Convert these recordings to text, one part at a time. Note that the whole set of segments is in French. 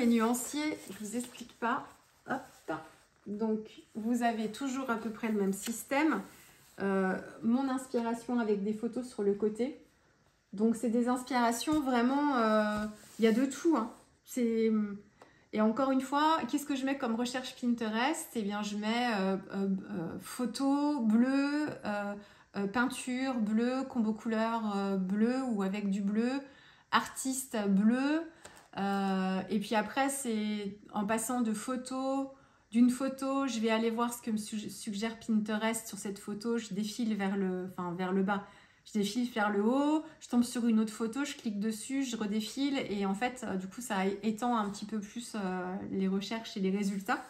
les nuanciers, je vous explique pas. Hop. Donc, vous avez toujours à peu près le même système. Mon inspiration avec des photos sur le côté. Donc, c'est des inspirations vraiment... Il y a de tout. Hein. Et encore une fois, qu'est-ce que je mets comme recherche Pinterest? Eh bien, je mets photo bleu, peinture bleu, combo couleur bleu ou avec du bleu, artiste bleu. Et puis après, c'est en passant de photos, d'une photo, je vais aller voir ce que me suggère Pinterest sur cette photo. Je défile vers le bas. Je défile vers le haut, je tombe sur une autre photo, je clique dessus, je redéfile et en fait, du coup, ça étend un petit peu plus les recherches et les résultats.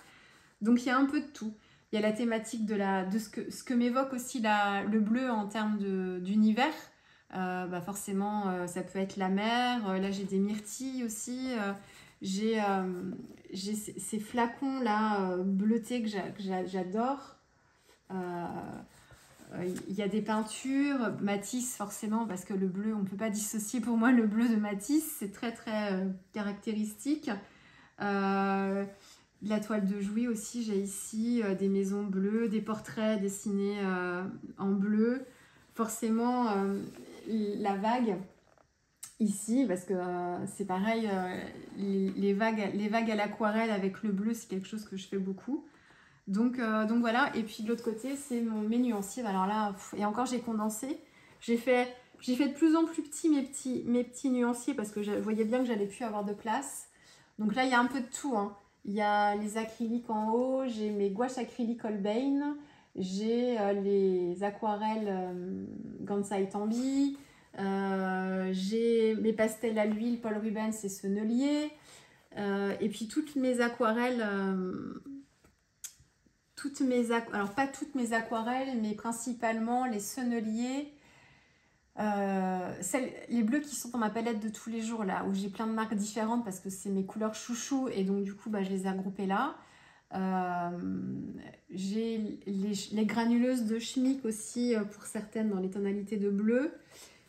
Donc, il y a un peu de tout. Il y a la thématique de ce que m'évoque aussi le bleu en termes d'univers. Forcément, ça peut être la mer. Là, j'ai des myrtilles aussi. J'ai ces flacons-là bleutés que j'adore. Il y a des peintures, Matisse forcément, parce que le bleu, on ne peut pas dissocier pour moi le bleu de Matisse, c'est très très caractéristique. La toile de Jouy aussi, j'ai ici des maisons bleues, des portraits dessinés en bleu. Forcément, la vague ici, parce que c'est pareil, les vagues à l'aquarelle avec le bleu, c'est quelque chose que je fais beaucoup. Donc voilà, et puis de l'autre côté, c'est mes nuanciers. Alors là, et encore, j'ai condensé. J'ai fait de plus en plus petits mes petits nuanciers parce que je voyais bien que j'allais plus avoir de place. Donc là, il y a un peu de tout. Hein. Il y a les acryliques en haut, j'ai mes gouaches acryliques Holbein, j'ai les aquarelles Gansai Tambi, j'ai mes pastels à l'huile Paul Rubens et Sennelier, et puis toutes mes aquarelles... alors pas toutes mes aquarelles, mais principalement les senneliers, les bleus qui sont dans ma palette de tous les jours là, où j'ai plein de marques différentes parce que c'est mes couleurs chouchou et donc du coup je les ai regroupées là. J'ai les granuleuses de Schmick aussi pour certaines dans les tonalités de bleu.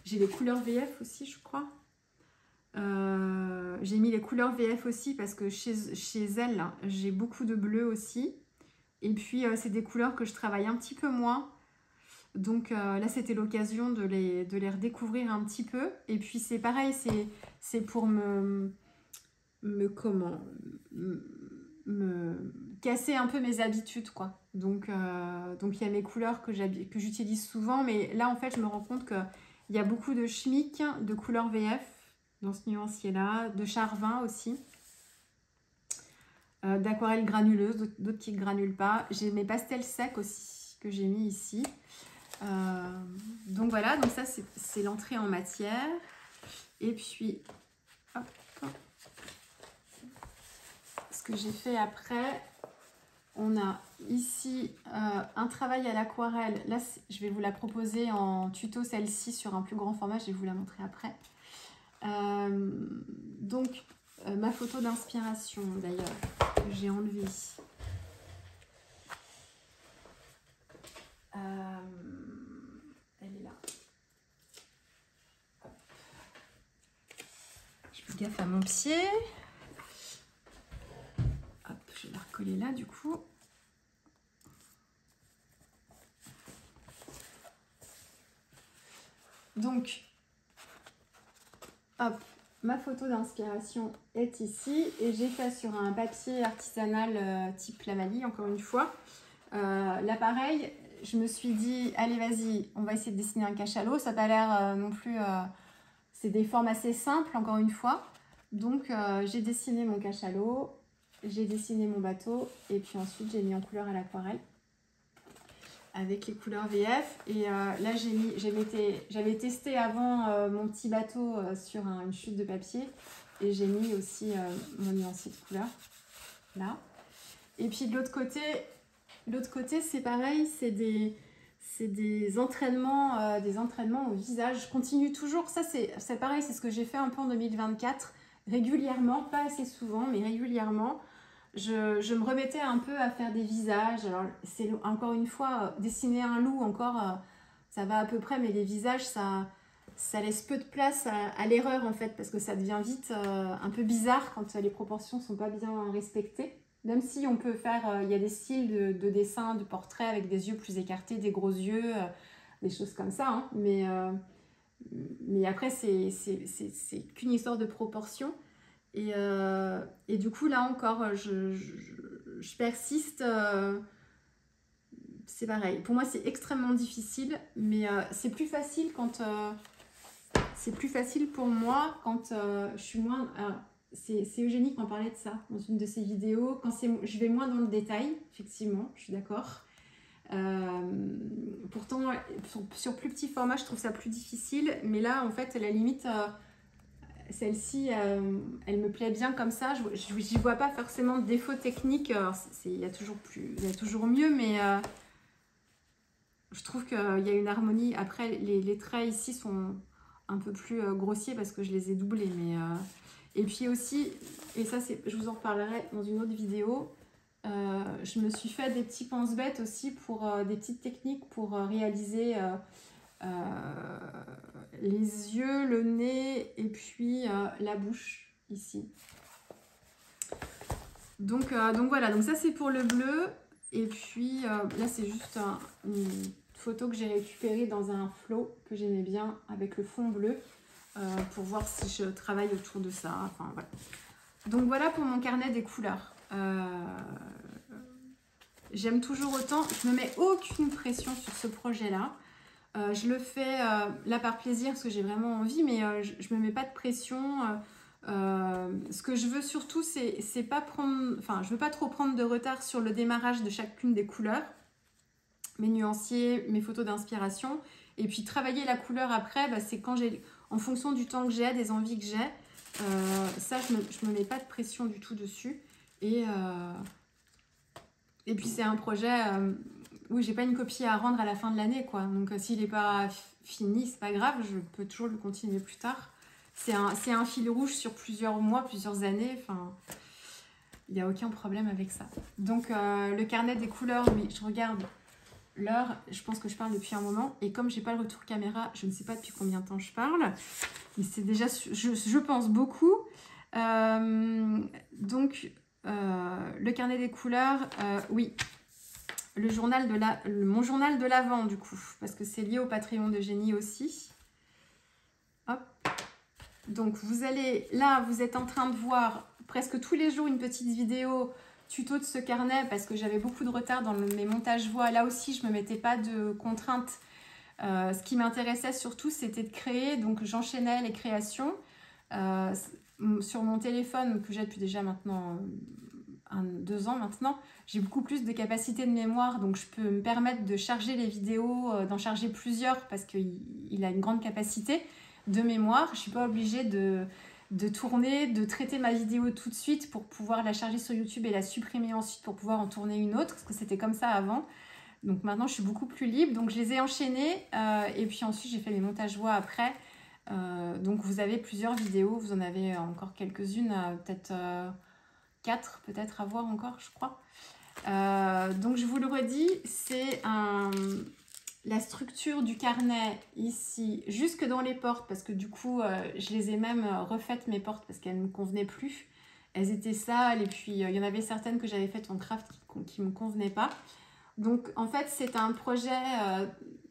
J'ai les couleurs VF aussi, je crois. J'ai mis les couleurs VF aussi parce que chez elles, j'ai beaucoup de bleu aussi. Et puis, c'est des couleurs que je travaille un petit peu moins. Donc là, c'était l'occasion de les redécouvrir un petit peu. Et puis, c'est pareil, c'est pour me casser un peu mes habitudes, quoi. Donc, il y a mes couleurs que j'utilise souvent. Mais là, en fait, je me rends compte qu'il y a beaucoup de Schmick, de couleurs VF dans ce nuancier-là, de Charvin aussi. D'aquarelles granuleuses, d'autres qui ne granulent pas. J'ai mes pastels secs aussi que j'ai mis ici. Donc voilà, donc ça c'est l'entrée en matière. Et puis, hop, ce que j'ai fait après, on a ici un travail à l'aquarelle. Là, je vais vous la proposer en tuto, celle-ci, sur un plus grand format. Je vais vous la montrer après. Donc, ma photo d'inspiration d'ailleurs, que j'ai enlevée. Elle est là. Hop. Je fais gaffe à mon pied. Hop, je vais la recoller là du coup. Donc, hop. Ma photo d'inspiration est ici et j'ai fait sur un papier artisanal type Lamalie, encore une fois. Là, pareil, je me suis dit, allez, vas-y, on va essayer de dessiner un cachalot. Ça n'a pas l'air non plus... c'est des formes assez simples, encore une fois. Donc, j'ai dessiné mon cachalot, j'ai dessiné mon bateau et puis ensuite, j'ai mis en couleur à l'aquarelle avec les couleurs VF. Et là, j'avais testé avant mon petit bateau sur une chute de papier. Et j'ai mis aussi mon nuancier de couleur, là. Et puis de l'autre côté, c'est pareil, c'est des entraînements au visage. Je continue toujours, ça c'est pareil, c'est ce que j'ai fait un peu en 2024, régulièrement, pas assez souvent, mais régulièrement. Je me remettais un peu à faire des visages. Alors, c'est encore une fois, dessiner un loup, encore, ça va à peu près, mais les visages, ça ça laisse peu de place à l'erreur en fait, parce que ça devient vite un peu bizarre quand les proportions sont pas bien respectées. Même si on peut faire, il y a des styles de dessin, de portrait avec des yeux plus écartés, des gros yeux, des choses comme ça, hein. Mais après, c'est qu'une histoire de proportion. Et du coup, là encore, je persiste. C'est pareil. Pour moi, c'est extrêmement difficile, mais c'est plus facile quand... c'est plus facile pour moi quand je suis moins... c'est Eugénie qui en parlait de ça dans une de ses vidéos. Quand je vais moins dans le détail, effectivement, je suis d'accord. Pourtant, sur plus petit format, je trouve ça plus difficile. Mais là, en fait, à la limite, celle-ci, elle me plaît bien comme ça. J'y vois pas forcément de défaut technique. Il y a toujours mieux, mais je trouve qu'il y a une harmonie. Après, les traits ici sont un peu plus grossiers parce que je les ai doublés. Et puis aussi, et ça, je vous en reparlerai dans une autre vidéo, je me suis fait des petits pense-bêtes aussi pour des petites techniques pour réaliser les yeux, le nez et puis la bouche ici. Donc voilà, donc ça c'est pour le bleu. Et puis là c'est juste une photo que j'ai récupérée dans un flow que j'aimais bien avec le fond bleu pour voir si je travaille autour de ça. Enfin voilà. Donc voilà pour mon carnet des couleurs. J'aime toujours autant, je me mets aucune pression sur ce projet-là. Je le fais là par plaisir parce que j'ai vraiment envie, mais je me mets pas de pression. Ce que je veux surtout, c'est pas prendre, enfin, je veux pas trop prendre de retard sur le démarrage de chacune des couleurs, mes nuanciers, mes photos d'inspiration, et puis travailler la couleur après, bah, c'est quand en fonction du temps que j'ai, des envies que j'ai. Ça, je me mets pas de pression du tout dessus. Et puis c'est un projet où j'ai pas une copie à rendre à la fin de l'année, quoi. Donc s'il n'est pas fini, c'est pas grave, je peux toujours le continuer plus tard. C'est un fil rouge sur plusieurs mois, plusieurs années. Enfin, il n'y a aucun problème avec ça. Donc le carnet des couleurs, oui, je regarde l'heure. Je pense que je parle depuis un moment. Et comme j'ai pas le retour caméra, je ne sais pas depuis combien de temps je parle. Mais c'est déjà, je pense, beaucoup. Donc le carnet des couleurs, oui. Mon journal de l'Avent, du coup, parce que c'est lié au Patreon d'Eugénie aussi. Hop. Donc, vous êtes en train de voir presque tous les jours une petite vidéo tuto de ce carnet parce que j'avais beaucoup de retard dans mes montages voix. Là aussi, je ne me mettais pas de contraintes. Ce qui m'intéressait surtout, c'était de créer. Donc, j'enchaînais les créations sur mon téléphone que j'ai depuis déjà maintenant 2 ans maintenant. J'ai beaucoup plus de capacité de mémoire, donc je peux me permettre de charger les vidéos, d'en charger plusieurs parce qu'il a une grande capacité de mémoire. Je ne suis pas obligée de tourner, de traiter ma vidéo tout de suite pour pouvoir la charger sur YouTube et la supprimer ensuite pour pouvoir en tourner une autre, parce que c'était comme ça avant. Donc maintenant, je suis beaucoup plus libre. Donc je les ai enchaînés et puis ensuite, j'ai fait les montages voix après. Donc vous avez plusieurs vidéos, vous en avez encore quelques-unes, peut-être 4 peut-être à voir encore, je crois. Donc je vous le redis, c'est la structure du carnet ici, jusque dans les portes, parce que du coup, je les ai même refaites mes portes parce qu'elles ne me convenaient plus. Elles étaient sales et puis il y en avait certaines que j'avais faites en craft qui ne me convenaient pas. Donc en fait, c'est un projet,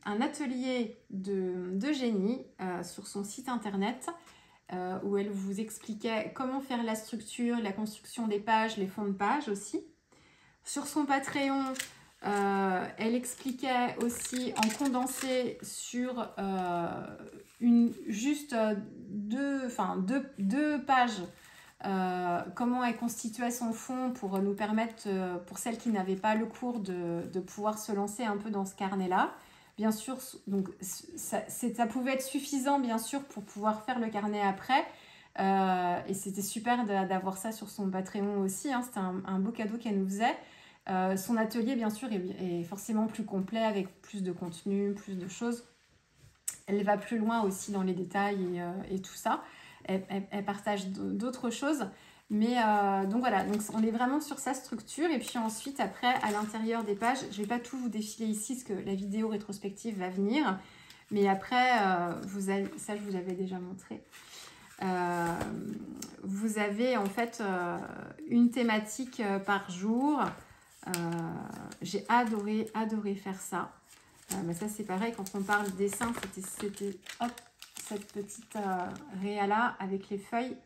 un atelier d'Eugénie sur son site internet où elle vous expliquait comment faire la structure, la construction des pages, les fonds de pages aussi. Sur son Patreon, elle expliquait aussi en condensé sur juste deux pages comment elle constituait son fond pour nous permettre, pour celles qui n'avaient pas le cours, de pouvoir se lancer un peu dans ce carnet-là. Bien sûr, donc, ça pouvait être suffisant, bien sûr, pour pouvoir faire le carnet après. Et c'était super d'avoir ça sur son Patreon aussi, hein. C'était un beau cadeau qu'elle nous faisait. Son atelier, bien sûr, est forcément plus complet avec plus de contenu, plus de choses. Elle va plus loin aussi dans les détails et tout ça. Elle partage d'autres choses. Mais donc voilà, donc on est vraiment sur sa structure. Et puis ensuite, après, à l'intérieur des pages, je ne vais pas tout vous défiler ici parce que la vidéo rétrospective va venir. Mais après, ça je vous avais déjà montré. Vous avez en fait une thématique par jour. J'ai adoré faire ça. Mais ça c'est pareil, quand on parle dessin, c'était hop, cette petite réa là avec les feuilles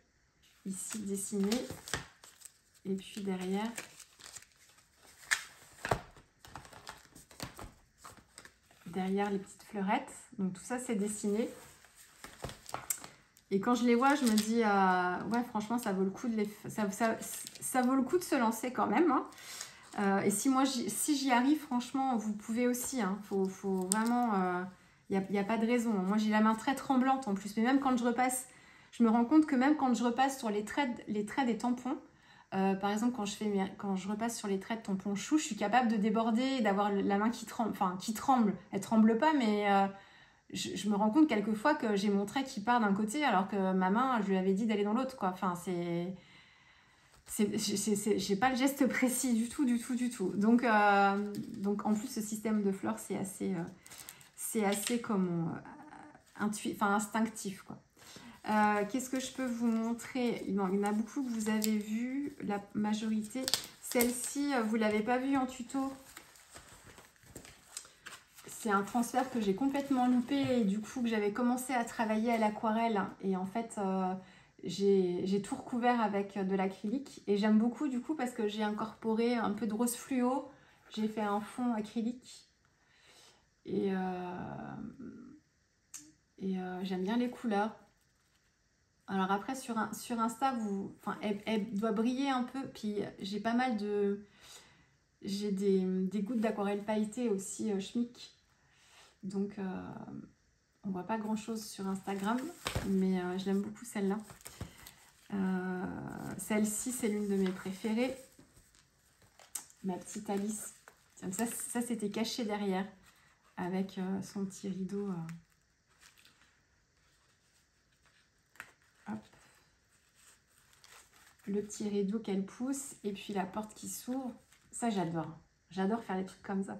ici dessinées. Et puis derrière, les petites fleurettes. Donc tout ça c'est dessiné. Et quand je les vois, je me dis, ouais, franchement, ça vaut le coup de ça vaut le coup de se lancer quand même. Hein. Et si j'y arrive, franchement, vous pouvez aussi. Hein. Faut vraiment, il n'y a pas de raison. Moi, j'ai la main très tremblante en plus. Mais même quand je repasse, je me rends compte que même quand je repasse sur les traits des tampons, par exemple, quand je repasse sur les traits de tampons chou, je suis capable de déborder, d'avoir la main qui tremble. Enfin, qui tremble. Elle tremble pas, mais... je me rends compte quelquefois que j'ai mon trait qui part d'un côté alors que ma main, je lui avais dit d'aller dans l'autre, quoi. Enfin, j'ai pas le geste précis du tout. Donc en plus, ce système de fleurs, c'est assez instinctif, quoi. Qu'est-ce que je peux vous montrer? Il y en a beaucoup que vous avez vu, la majorité. Celle-ci, vous l'avez pas vue en tuto. C'est un transfert que j'ai complètement loupé et du coup que j'avais commencé à travailler à l'aquarelle. Et en fait, j'ai tout recouvert avec de l'acrylique. Et j'aime beaucoup du coup parce que j'ai incorporé un peu de rose fluo. J'ai fait un fond acrylique. Et j'aime bien les couleurs. Alors après, sur Insta, elle doit briller un peu. Puis j'ai pas mal de... J'ai des gouttes d'aquarelle pailletée aussi, Schmick. Donc, on voit pas grand chose sur Instagram, mais je l'aime beaucoup celle-là. Celle-ci, c'est l'une de mes préférées. Ma petite Alice. Ça c'était caché derrière, avec son petit rideau. Hop. Le petit rideau qu'elle pousse, et puis la porte qui s'ouvre. Ça, j'adore. J'adore faire des trucs comme ça.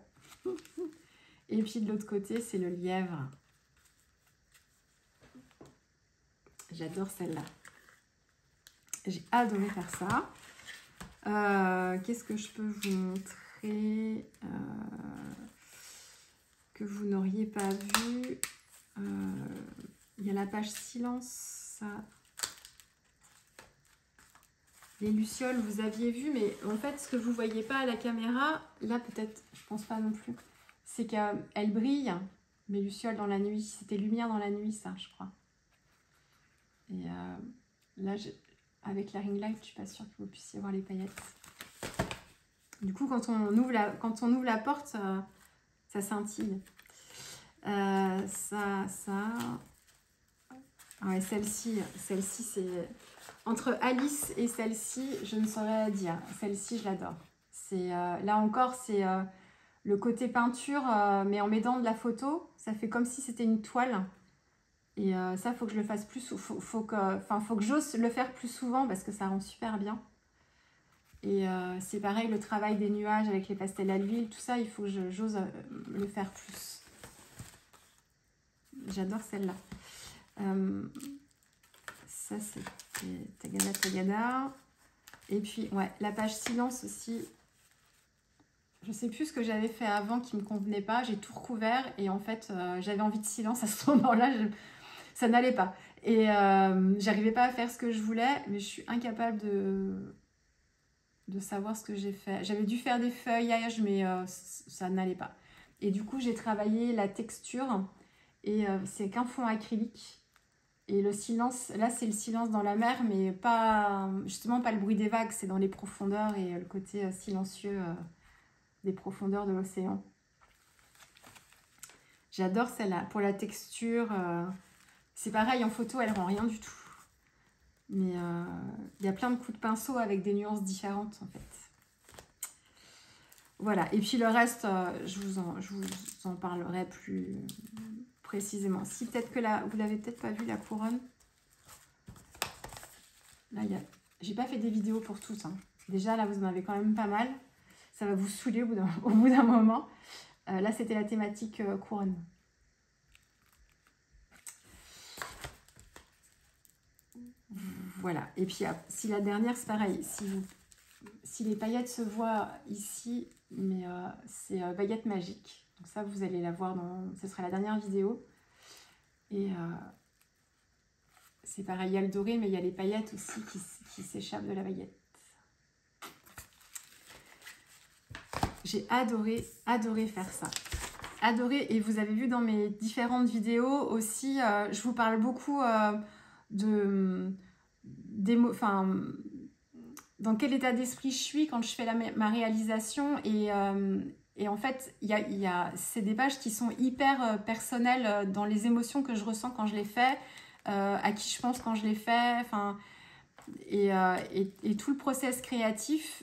Et puis de l'autre côté, c'est le lièvre. J'adore celle-là. J'ai adoré faire ça. Qu'est-ce que je peux vous montrer que vous n'auriez pas vu? Il y a la page silence. Ça. Les lucioles, vous aviez vu, mais en fait, ce que vous ne voyez pas à la caméra, là peut-être, je pense pas non plus, c'est qu'elle brille, mes lucioles dans la nuit. C'était lumière dans la nuit, ça, je crois. Et là, avec la ring light, je suis pas sûre que vous puissiez voir les paillettes. Du coup, quand on ouvre la porte, ça scintille. Ça. Ouais, celle-ci, c'est... Entre Alice et celle-ci, je ne saurais dire. Celle-ci, je l'adore. Là encore, c'est le côté peinture, mais en mettant de la photo. Ça fait comme si c'était une toile. Et ça, faut que je le fasse plus. Faut que j'ose le faire plus souvent parce que ça rend super bien. Et c'est pareil, le travail des nuages avec les pastels à l'huile, tout ça, il faut que j'ose le faire plus. J'adore celle-là. Ça, c'est Tagada. Et puis, ouais, la page silence aussi. Je sais plus ce que j'avais fait avant qui me convenait pas. J'ai tout recouvert et en fait, j'avais envie de silence à ce moment-là. Ça n'allait pas. Et j'arrivais pas à faire ce que je voulais, mais je suis incapable de savoir ce que j'ai fait. J'avais dû faire des feuillages, mais ça n'allait pas. Et du coup, j'ai travaillé la texture et c'est qu'un fond acrylique. Et le silence, là c'est le silence dans la mer, mais justement pas le bruit des vagues, c'est dans les profondeurs et le côté silencieux des profondeurs de l'océan. J'adore celle-là. Pour la texture, c'est pareil, en photo elle rend rien du tout. Mais il y a plein de coups de pinceau avec des nuances différentes en fait. Voilà, et puis le reste, je vous en parlerai plus précisément. Si peut-être que là, vous l'avez peut-être pas vu la couronne. Là, j'ai pas fait des vidéos pour tous. Hein. Déjà, là, vous en avez quand même pas mal. Ça va vous saouler au bout d'un moment. Là, c'était la thématique couronne. voilà. Et puis, si la dernière, c'est pareil. Si les paillettes se voient ici, mais c'est baguette magique. Donc ça, vous allez la voir ce sera la dernière vidéo. Et c'est pareil, il y a le doré, mais il y a les paillettes aussi qui s'échappent de la baguette. J'ai adoré faire ça. Adoré, et vous avez vu dans mes différentes vidéos aussi, je vous parle beaucoup dans quel état d'esprit je suis quand je fais ma réalisation. Et en fait, c'est des pages qui sont hyper personnelles dans les émotions que je ressens quand je les fais, à qui je pense quand je les fais, et tout le process créatif,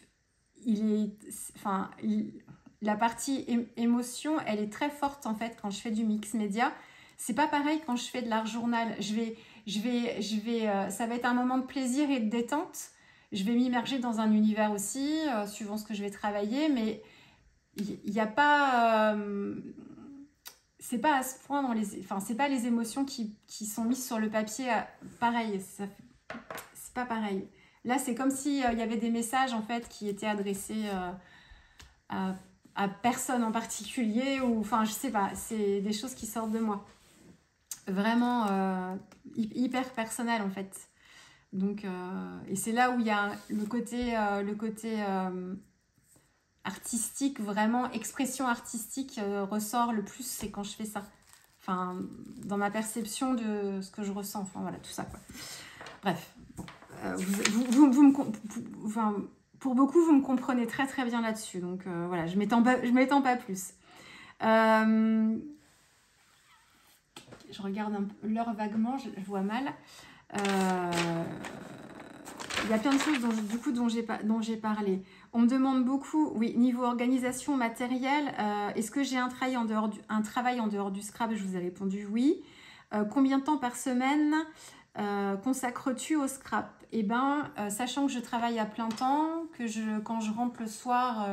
la partie émotion, elle est très forte en fait quand je fais du mix média. C'est pas pareil quand je fais de l'art journal. Ça va être un moment de plaisir et de détente. Je vais m'immerger dans un univers aussi, suivant ce que je vais travailler, mais il n'y a pas... c'est pas à ce point c'est pas les émotions qui sont mises sur le papier pareil. C'est pas pareil. Là, c'est comme s'il y avait des messages en fait qui étaient adressés à personne en particulier, ou je sais pas, c'est des choses qui sortent de moi. Vraiment hyper personnel en fait. Donc, et c'est là où il y a le côté artistique, vraiment expression artistique ressort le plus, c'est quand je fais ça. Dans ma perception de ce que je ressens, voilà, tout ça quoi. Bref, bon, pour beaucoup, vous me comprenez très très bien là-dessus, donc voilà, je m'étends pas plus. Je regarde un peu l'heure vaguement, je vois mal. Il y a plein de choses dont j'ai parlé. On me demande beaucoup, oui, niveau organisation matérielle, est-ce que j'ai un travail en dehors du scrap? Je vous ai répondu oui. Combien de temps par semaine consacres-tu au scrap? Eh bien, sachant que je travaille à plein temps, que quand je rentre le soir,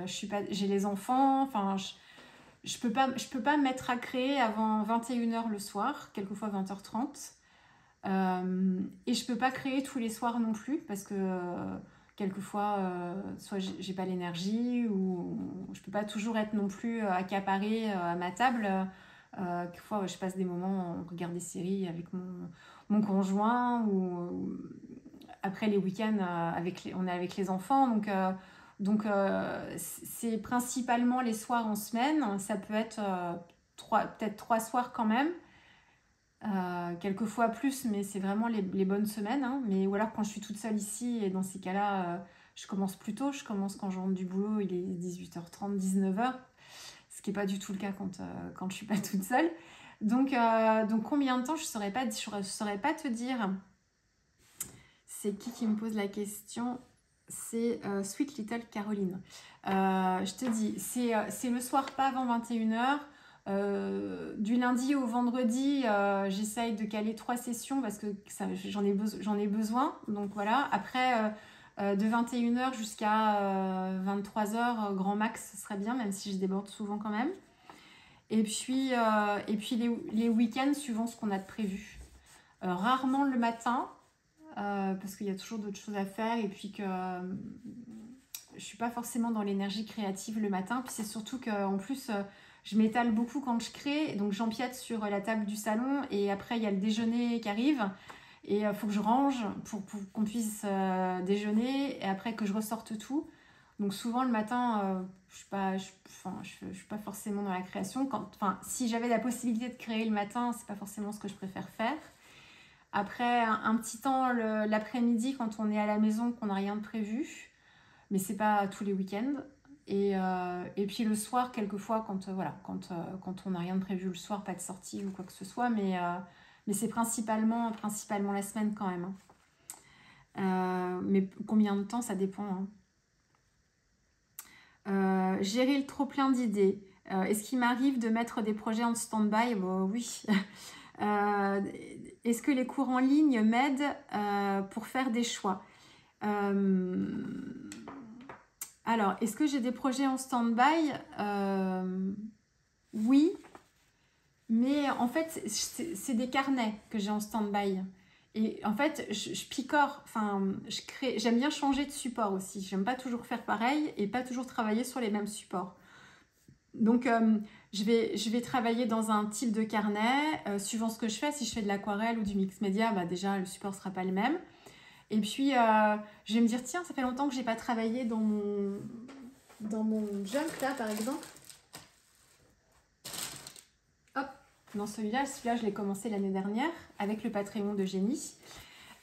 j'ai les enfants, je peux pas me mettre à créer avant 21h le soir, quelquefois 20h30. Et je peux pas créer tous les soirs non plus, parce que quelquefois, soit j'ai pas l'énergie, ou je peux pas toujours être non plus accaparée à ma table. Quelquefois, je passe des moments, on regarde des séries avec mon conjoint, ou après les week-ends, on est avec les enfants. Donc c'est principalement les soirs en semaine. Ça peut être peut-être 3 soirs quand même. Quelquefois plus, mais c'est vraiment les bonnes semaines. Hein. Ou alors quand je suis toute seule ici, et dans ces cas-là, je commence plus tôt. Je commence quand je rentre du boulot, il est 18h30, 19h. Ce qui n'est pas du tout le cas quand je ne suis pas toute seule. Donc combien de temps, je ne saurais pas te dire. C'est qui me pose la question? C'est Sweet Little Caroline. Je te dis, c'est le soir, pas avant 21h. Du lundi au vendredi, j'essaye de caler 3 sessions parce que j'en ai besoin. Donc voilà, après de 21h jusqu'à 23h, grand max, ce serait bien, même si je déborde souvent quand même. Et puis les week-ends, suivant ce qu'on a de prévu. Rarement le matin, parce qu'il y a toujours d'autres choses à faire, et puis que je suis pas forcément dans l'énergie créative le matin. Puis c'est surtout qu'en plus... je m'étale beaucoup quand je crée, donc j'empiète sur la table du salon, et après il y a le déjeuner qui arrive, et il faut que je range pour qu'on puisse déjeuner, et après que je ressorte tout. Donc souvent le matin, je suis pas forcément dans la création. Si j'avais la possibilité de créer le matin, c'est pas forcément ce que je préfère faire. Après un petit temps l'après-midi quand on est à la maison, qu'on n'a rien de prévu, mais c'est pas tous les week-ends. Et puis le soir, quelquefois, quand on n'a rien de prévu le soir, pas de sortie ou quoi que ce soit, mais c'est principalement la semaine quand même. Mais combien de temps, ça dépend. Hein. Gérer le trop-plein d'idées. Est-ce qu'il m'arrive de mettre des projets en stand-by? Bon, oui. Est-ce que les cours en ligne m'aident pour faire des choix? Alors, est-ce que j'ai des projets en stand-by? Oui, mais en fait, c'est des carnets que j'ai en stand-by. Et en fait, je picore, enfin, j'aime bien changer de support aussi. J'aime pas toujours faire pareil et pas toujours travailler sur les mêmes supports. Donc, je vais travailler dans un type de carnet, suivant ce que je fais. Si je fais de l'aquarelle ou du mix média, bah déjà, le support sera pas le même. Et puis, je vais me dire, tiens, ça fait longtemps que j'ai pas travaillé dans mon junk, là, par exemple. Hop, dans celui-là, je l'ai commencé l'année dernière avec le Patreon de Génie.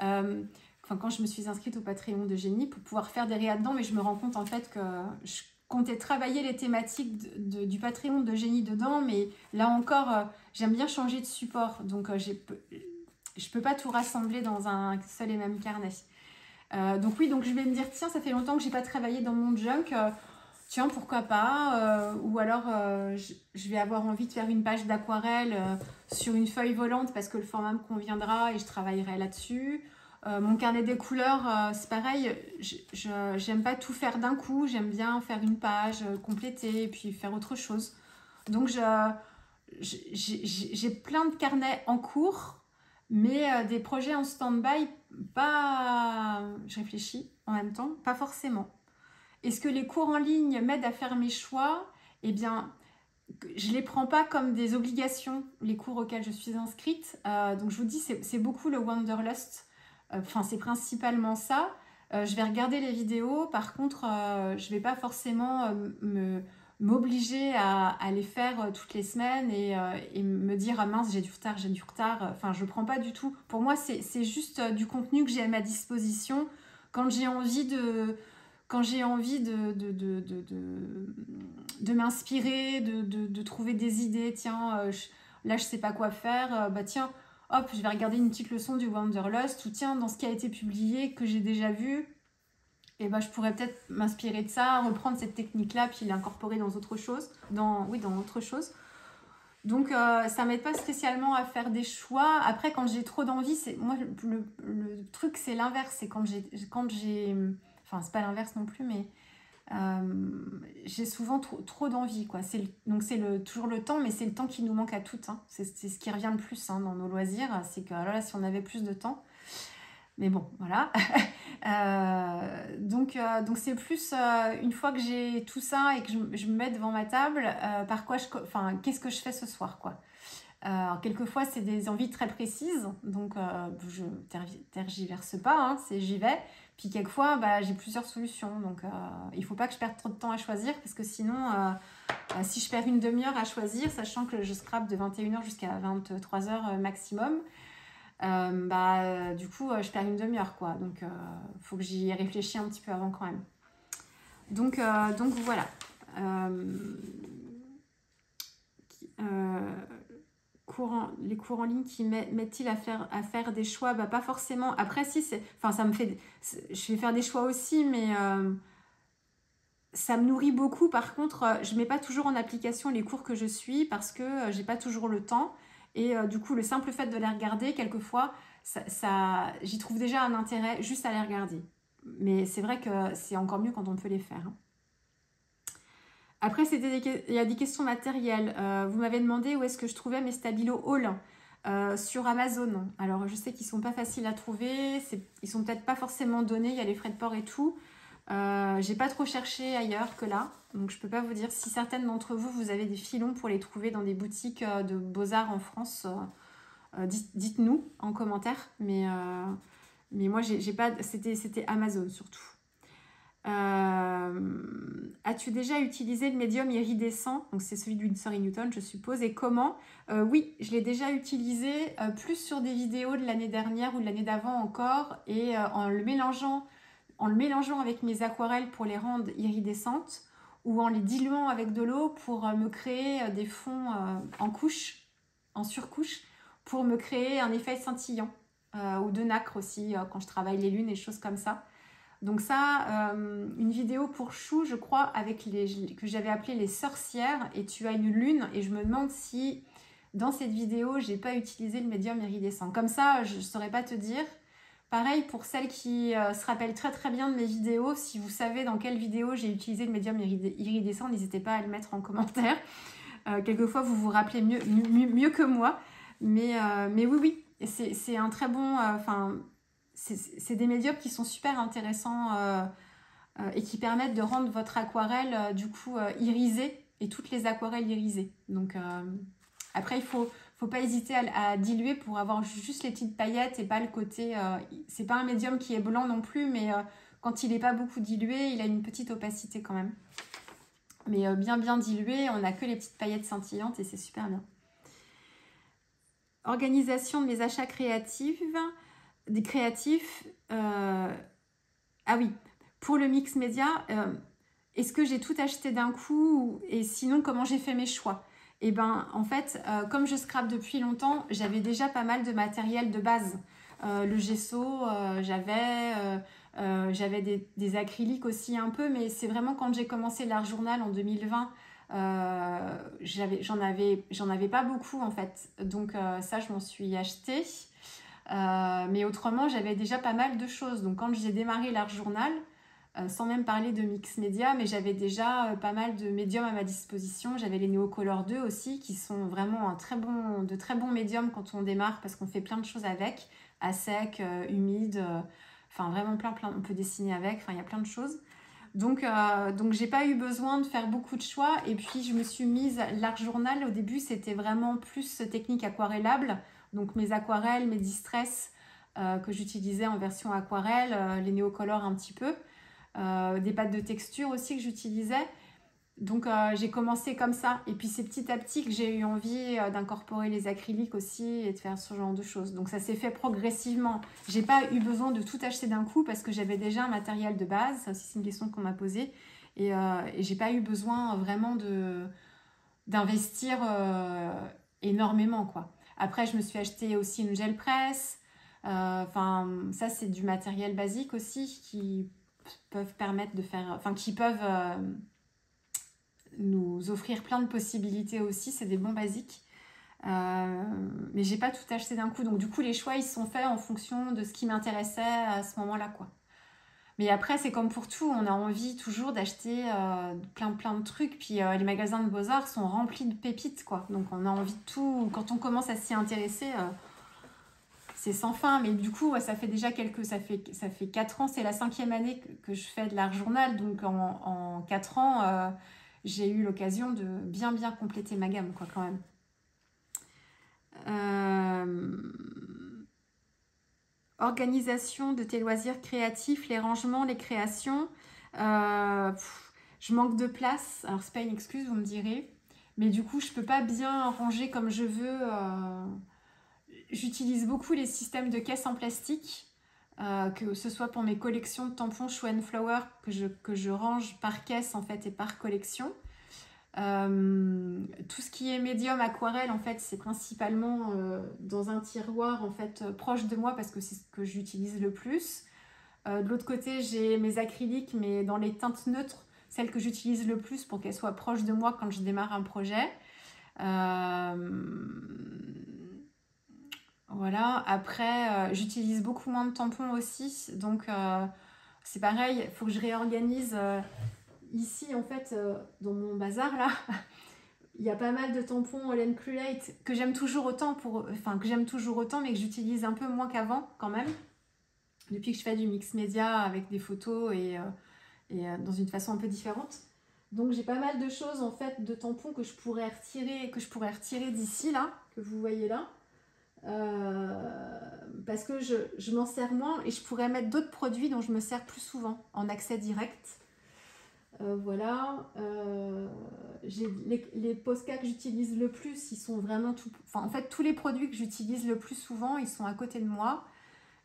Quand je me suis inscrite au Patreon de Génie pour pouvoir faire des réas dedans, mais je me rends compte en fait que je comptais travailler les thématiques du Patreon de Génie dedans, mais là encore, j'aime bien changer de support, donc je peux pas tout rassembler dans un seul et même carnet. Donc oui, donc je vais me dire, tiens, ça fait longtemps que j'ai pas travaillé dans mon junk, tiens, pourquoi pas, ou alors je vais avoir envie de faire une page d'aquarelle sur une feuille volante parce que le format me conviendra et je travaillerai là-dessus. Mon carnet des couleurs, c'est pareil, j'aime pas tout faire d'un coup, j'aime bien faire une page, compléter et puis faire autre chose. Donc j'ai plein de carnets en cours, mais des projets en stand-by, pas... Je réfléchis en même temps, pas forcément. Est-ce que les cours en ligne m'aident à faire mes choix? Eh bien, je ne les prends pas comme des obligations, les cours auxquels je suis inscrite. Donc je vous dis, c'est beaucoup le Wanderlust. Enfin, c'est principalement ça. Je vais regarder les vidéos. Par contre, je ne vais pas forcément m'obliger à les faire toutes les semaines et me dire « Ah mince, j'ai du retard, j'ai du retard ». Enfin, je ne prends pas du tout. Pour moi, c'est juste du contenu que j'ai à ma disposition quand j'ai envie de m'inspirer, de trouver des idées. Tiens, là, je sais pas quoi faire. Bah tiens, hop, je vais regarder une petite leçon du Wanderlust. Ou tiens, dans ce qui a été publié, que j'ai déjà vu, et bah, je pourrais peut-être m'inspirer de ça, reprendre cette technique-là, puis l'incorporer dans autre chose. Dans autre chose. Donc, ça m'aide pas spécialement à faire des choix. Après, quand j'ai trop d'envie, moi, le truc, c'est l'inverse. C'est quand j'ai... Enfin, c'est pas l'inverse non plus, mais j'ai souvent trop d'envie, quoi. Donc, c'est toujours le temps, mais c'est le temps qui nous manque à toutes. Hein. C'est ce qui revient le plus dans nos loisirs. C'est que là, si on avait plus de temps... Mais bon, voilà. Donc c'est plus une fois que j'ai tout ça et que je me mets devant ma table, qu'est-ce que je fais ce soir, quoi. Alors, quelquefois, c'est des envies très précises, donc je tergiverse pas, hein, j'y vais. Puis quelquefois, j'ai plusieurs solutions, donc il faut pas que je perde trop de temps à choisir, parce que sinon, si je perds une demi-heure à choisir, sachant que je scrape de 21h jusqu'à 23h maximum, du coup, je perds une demi-heure, quoi. Donc, faut que j'y réfléchisse un petit peu avant quand même. Donc voilà. Les cours en ligne qui m'aident-ils à faire des choix? Pas forcément. Après, si, ça me fait... Je vais faire des choix aussi, mais ça me nourrit beaucoup. Par contre, je ne mets pas toujours en application les cours que je suis parce que j'ai pas toujours le temps. Et du coup, le simple fait de les regarder, quelquefois, j'y trouve déjà un intérêt juste à les regarder. Mais c'est vrai que c'est encore mieux quand on peut les faire. Après, il y a des questions matérielles. Vous m'avez demandé où est-ce que je trouvais mes Stabilo Hall sur Amazon. Alors, je sais qu'ils ne sont pas faciles à trouver. Ils sont peut-être pas forcément donnés. Il y a les frais de port et tout. J'ai pas trop cherché ailleurs que là. Donc, je peux pas vous dire. Si certaines d'entre vous, vous avez des filons pour les trouver dans des boutiques de Beaux-Arts en France, dites-nous en commentaire. Mais moi, j'ai pas... C'était Amazon surtout. As-tu déjà utilisé le médium iridescent? Donc c'est celui d'une Winsor & Newton, je suppose. Et comment? Oui, je l'ai déjà utilisé plus sur des vidéos de l'année dernière ou de l'année d'avant encore, et en le mélangeant avec mes aquarelles pour les rendre iridescentes, ou en les diluant avec de l'eau pour me créer des fonds en surcouche, pour me créer un effet scintillant, ou de nacre aussi quand je travaille les lunes et choses comme ça. Donc ça, une vidéo pour Chou, je crois, que j'avais appelé les sorcières, et tu as une lune, et je me demande si dans cette vidéo, j'ai pas utilisé le médium iridescent. Comme ça, je ne saurais pas te dire. Pareil pour celles qui se rappellent très très bien de mes vidéos, si vous savez dans quelle vidéo j'ai utilisé le médium iridescent, n'hésitez pas à le mettre en commentaire. Quelquefois, vous vous rappelez mieux que moi. Mais oui. c'est un très bon... c'est des médiums qui sont super intéressants et qui permettent de rendre votre aquarelle, du coup, irisée, et toutes les aquarelles irisées. Donc, après, il faut pas hésiter à diluer pour avoir juste les petites paillettes et pas le côté... c'est pas un médium qui est blanc non plus, mais quand il n'est pas beaucoup dilué, il a une petite opacité quand même. Mais bien dilué, on n'a que les petites paillettes scintillantes et c'est super bien. Organisation de mes achats créatifs. Ah oui, pour le mix média, est-ce que j'ai tout acheté d'un coup et sinon comment j'ai fait mes choix? Et ben en fait, comme je scrape depuis longtemps, j'avais déjà pas mal de matériel de base. Le gesso, j'avais des acryliques aussi un peu, mais c'est vraiment quand j'ai commencé l'art journal en 2020, j'en avais pas beaucoup en fait. Donc ça, je m'en suis acheté. Mais autrement, j'avais déjà pas mal de choses. Donc quand j'ai démarré l'art journal, sans même parler de mix média, mais j'avais déjà pas mal de médiums à ma disposition. J'avais les Neocolor 2 aussi, qui sont vraiment de très bons médiums quand on démarre, parce qu'on fait plein de choses avec, à sec, humide, enfin vraiment plein, on peut dessiner avec, enfin il y a plein de choses. Donc j'ai pas eu besoin de faire beaucoup de choix, et puis je me suis mise, l'art journal au début c'était vraiment plus technique aquarellable, donc mes aquarelles, mes distress que j'utilisais en version aquarelle, les néocolores un petit peu, des pâtes de texture aussi que j'utilisais. Donc j'ai commencé comme ça, et puis c'est petit à petit que j'ai eu envie d'incorporer les acryliques aussi et de faire ce genre de choses. Donc ça s'est fait progressivement. J'ai pas eu besoin de tout acheter d'un coup parce que j'avais déjà un matériel de base. Ça aussi c'est une question qu'on m'a posée, et j'ai pas eu besoin vraiment d'investir énormément quoi. Après je me suis acheté aussi une gel presse. Enfin ça c'est du matériel basique aussi qui peuvent permettre de faire, enfin qui peuvent nous offrir plein de possibilités aussi, c'est des bons basiques. Mais j'ai pas tout acheté d'un coup, donc du coup les choix ils sont faits en fonction de ce qui m'intéressait à ce moment-là quoi. Mais après c'est comme pour tout, on a envie toujours d'acheter plein de trucs, puis les magasins de Beaux-Arts sont remplis de pépites quoi, donc on a envie de tout. Quand on commence à s'y intéresser, c'est sans fin. Mais du coup ça fait déjà ça fait 4 ans, c'est la 5e année que je fais de l'art journal, donc en 4 ans j'ai eu l'occasion de bien compléter ma gamme quoi quand même. Organisation de tes loisirs créatifs, les rangements, les créations. Je manque de place, alors c'est pas une excuse, vous me direz, mais du coup je peux pas bien ranger comme je veux. J'utilise beaucoup les systèmes de caisses en plastique, que ce soit pour mes collections de tampons Show & Flower que je range par caisse en fait et par collection. Tout ce qui est médium aquarelle en fait c'est principalement dans un tiroir en fait proche de moi parce que c'est ce que j'utilise le plus. De l'autre côté j'ai mes acryliques mais dans les teintes neutres, celles que j'utilise le plus pour qu'elles soient proches de moi quand je démarre un projet. Voilà, après j'utilise beaucoup moins de tampons aussi, donc c'est pareil, il faut que je réorganise. Ici en fait dans mon bazar là il y a pas mal de tampons All Create que j'aime toujours autant mais que j'utilise un peu moins qu'avant quand même, depuis que je fais du mix média avec des photos et dans une façon un peu différente. Donc j'ai pas mal de choses en fait de tampons que je pourrais retirer d'ici là, que vous voyez là, parce que je m'en sers moins et je pourrais mettre d'autres produits dont je me sers plus souvent en accès direct. Voilà, les Posca que j'utilise le plus, ils sont vraiment en fait tous les produits que j'utilise le plus souvent, ils sont à côté de moi.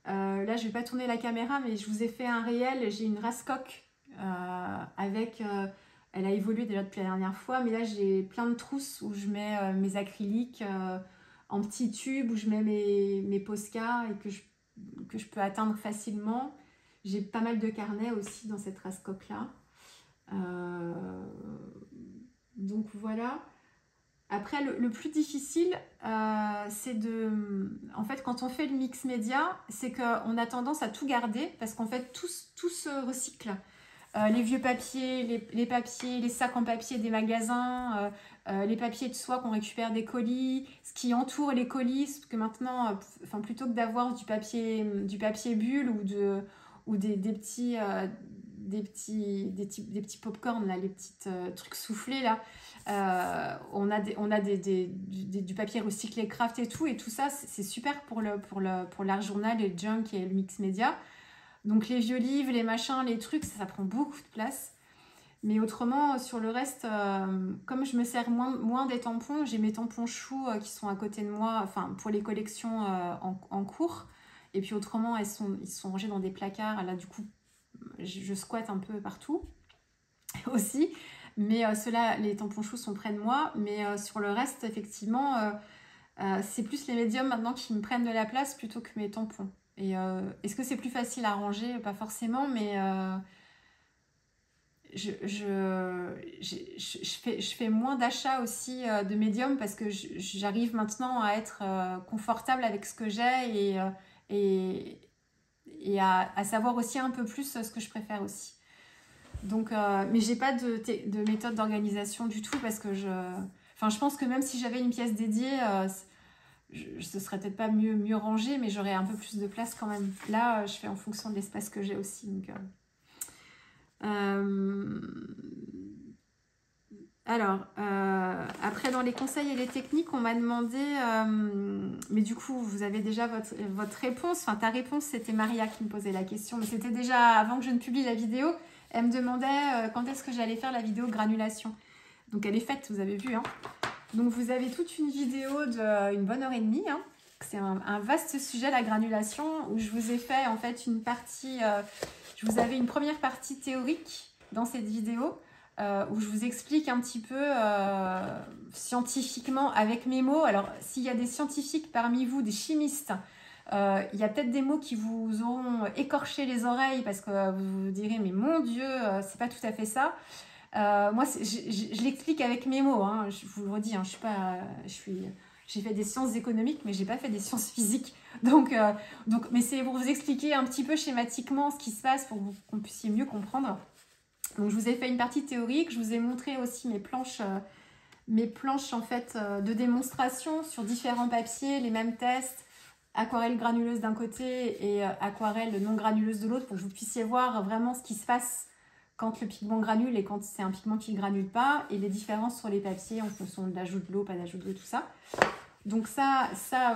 Là, je vais pas tourner la caméra, mais je vous ai fait un réel. J'ai une Rascoque avec, elle a évolué déjà depuis la dernière fois, mais là j'ai plein de trousses où je mets mes acryliques en petits tubes, où je mets mes Posca et que je peux atteindre facilement. J'ai pas mal de carnets aussi dans cette Rascoque là. Donc voilà. Après le plus difficile c'est en fait quand on fait le mix média, c'est qu'on a tendance à tout garder parce qu'en fait tout se recycle. les vieux papiers, les papiers, les sacs en papier des magasins, les papiers de soie qu'on récupère des colis, ce qui entoure les colis, parce que maintenant, enfin, plutôt que d'avoir du papier bulle ou des petits pop-corn, là, les petits trucs soufflés, là, on a du papier recyclé craft et tout ça, c'est super pour l'art journal, les junk et le mix média. Donc les vieux livres, les machins, les trucs, ça prend beaucoup de place. Mais autrement, sur le reste, comme je me sers moins des tampons, j'ai mes tampons choux qui sont à côté de moi, enfin pour les collections en cours. Et puis autrement, ils sont rangés dans des placards. Là, du coup, je squatte un peu partout aussi. Mais ceux-là, les tampons choux sont près de moi. Mais sur le reste, effectivement, c'est plus les médiums maintenant qui me prennent de la place plutôt que mes tampons. Et est-ce que c'est plus facile à ranger? Pas forcément, mais je fais moins d'achats aussi de médiums parce que j'arrive maintenant à être confortable avec ce que j'ai et à savoir aussi un peu plus ce que je préfère aussi. Donc, mais j'ai pas de méthode d'organisation du tout parce que je pense que même si j'avais une pièce dédiée, ce serait peut-être pas mieux rangé, mais j'aurais un peu plus de place quand même. Là, je fais en fonction de l'espace que j'ai aussi. Donc, alors, après, dans les conseils et les techniques, on m'a demandé... mais du coup, vous avez déjà votre réponse. Enfin, ta réponse, c'était Maria qui me posait la question. Mais c'était déjà avant que je ne publie la vidéo. Elle me demandait quand est-ce que j'allais faire la vidéo granulation. Donc, elle est faite, vous avez vu. Hein. Donc, vous avez toute une vidéo d'une bonne heure et demie. Hein. C'est un vaste sujet, la granulation, où je vous ai fait en fait une partie... je vous avais une première partie théorique dans cette vidéo où je vous explique un petit peu scientifiquement avec mes mots. Alors, s'il y a des scientifiques parmi vous, des chimistes, il y a peut-être des mots qui vous auront écorché les oreilles parce que vous vous direz, mais mon Dieu, c'est pas tout à fait ça. Moi, je l'explique avec mes mots. Hein. Je vous le redis, hein, j'ai fait des sciences économiques, mais j'ai pas fait des sciences physiques. Donc, mais c'est pour vous expliquer un petit peu schématiquement ce qui se passe pour qu'on puissiez mieux comprendre. Donc, je vous ai fait une partie théorique. Je vous ai montré aussi mes planches en fait de démonstration sur différents papiers, les mêmes tests, aquarelle granuleuse d'un côté et aquarelle non granuleuse de l'autre, pour que vous puissiez voir vraiment ce qui se passe quand le pigment granule et quand c'est un pigment qui ne granule pas, et les différences sur les papiers en fonction de l'ajout de l'eau, pas d'ajout de l'eau, tout ça. Donc ça,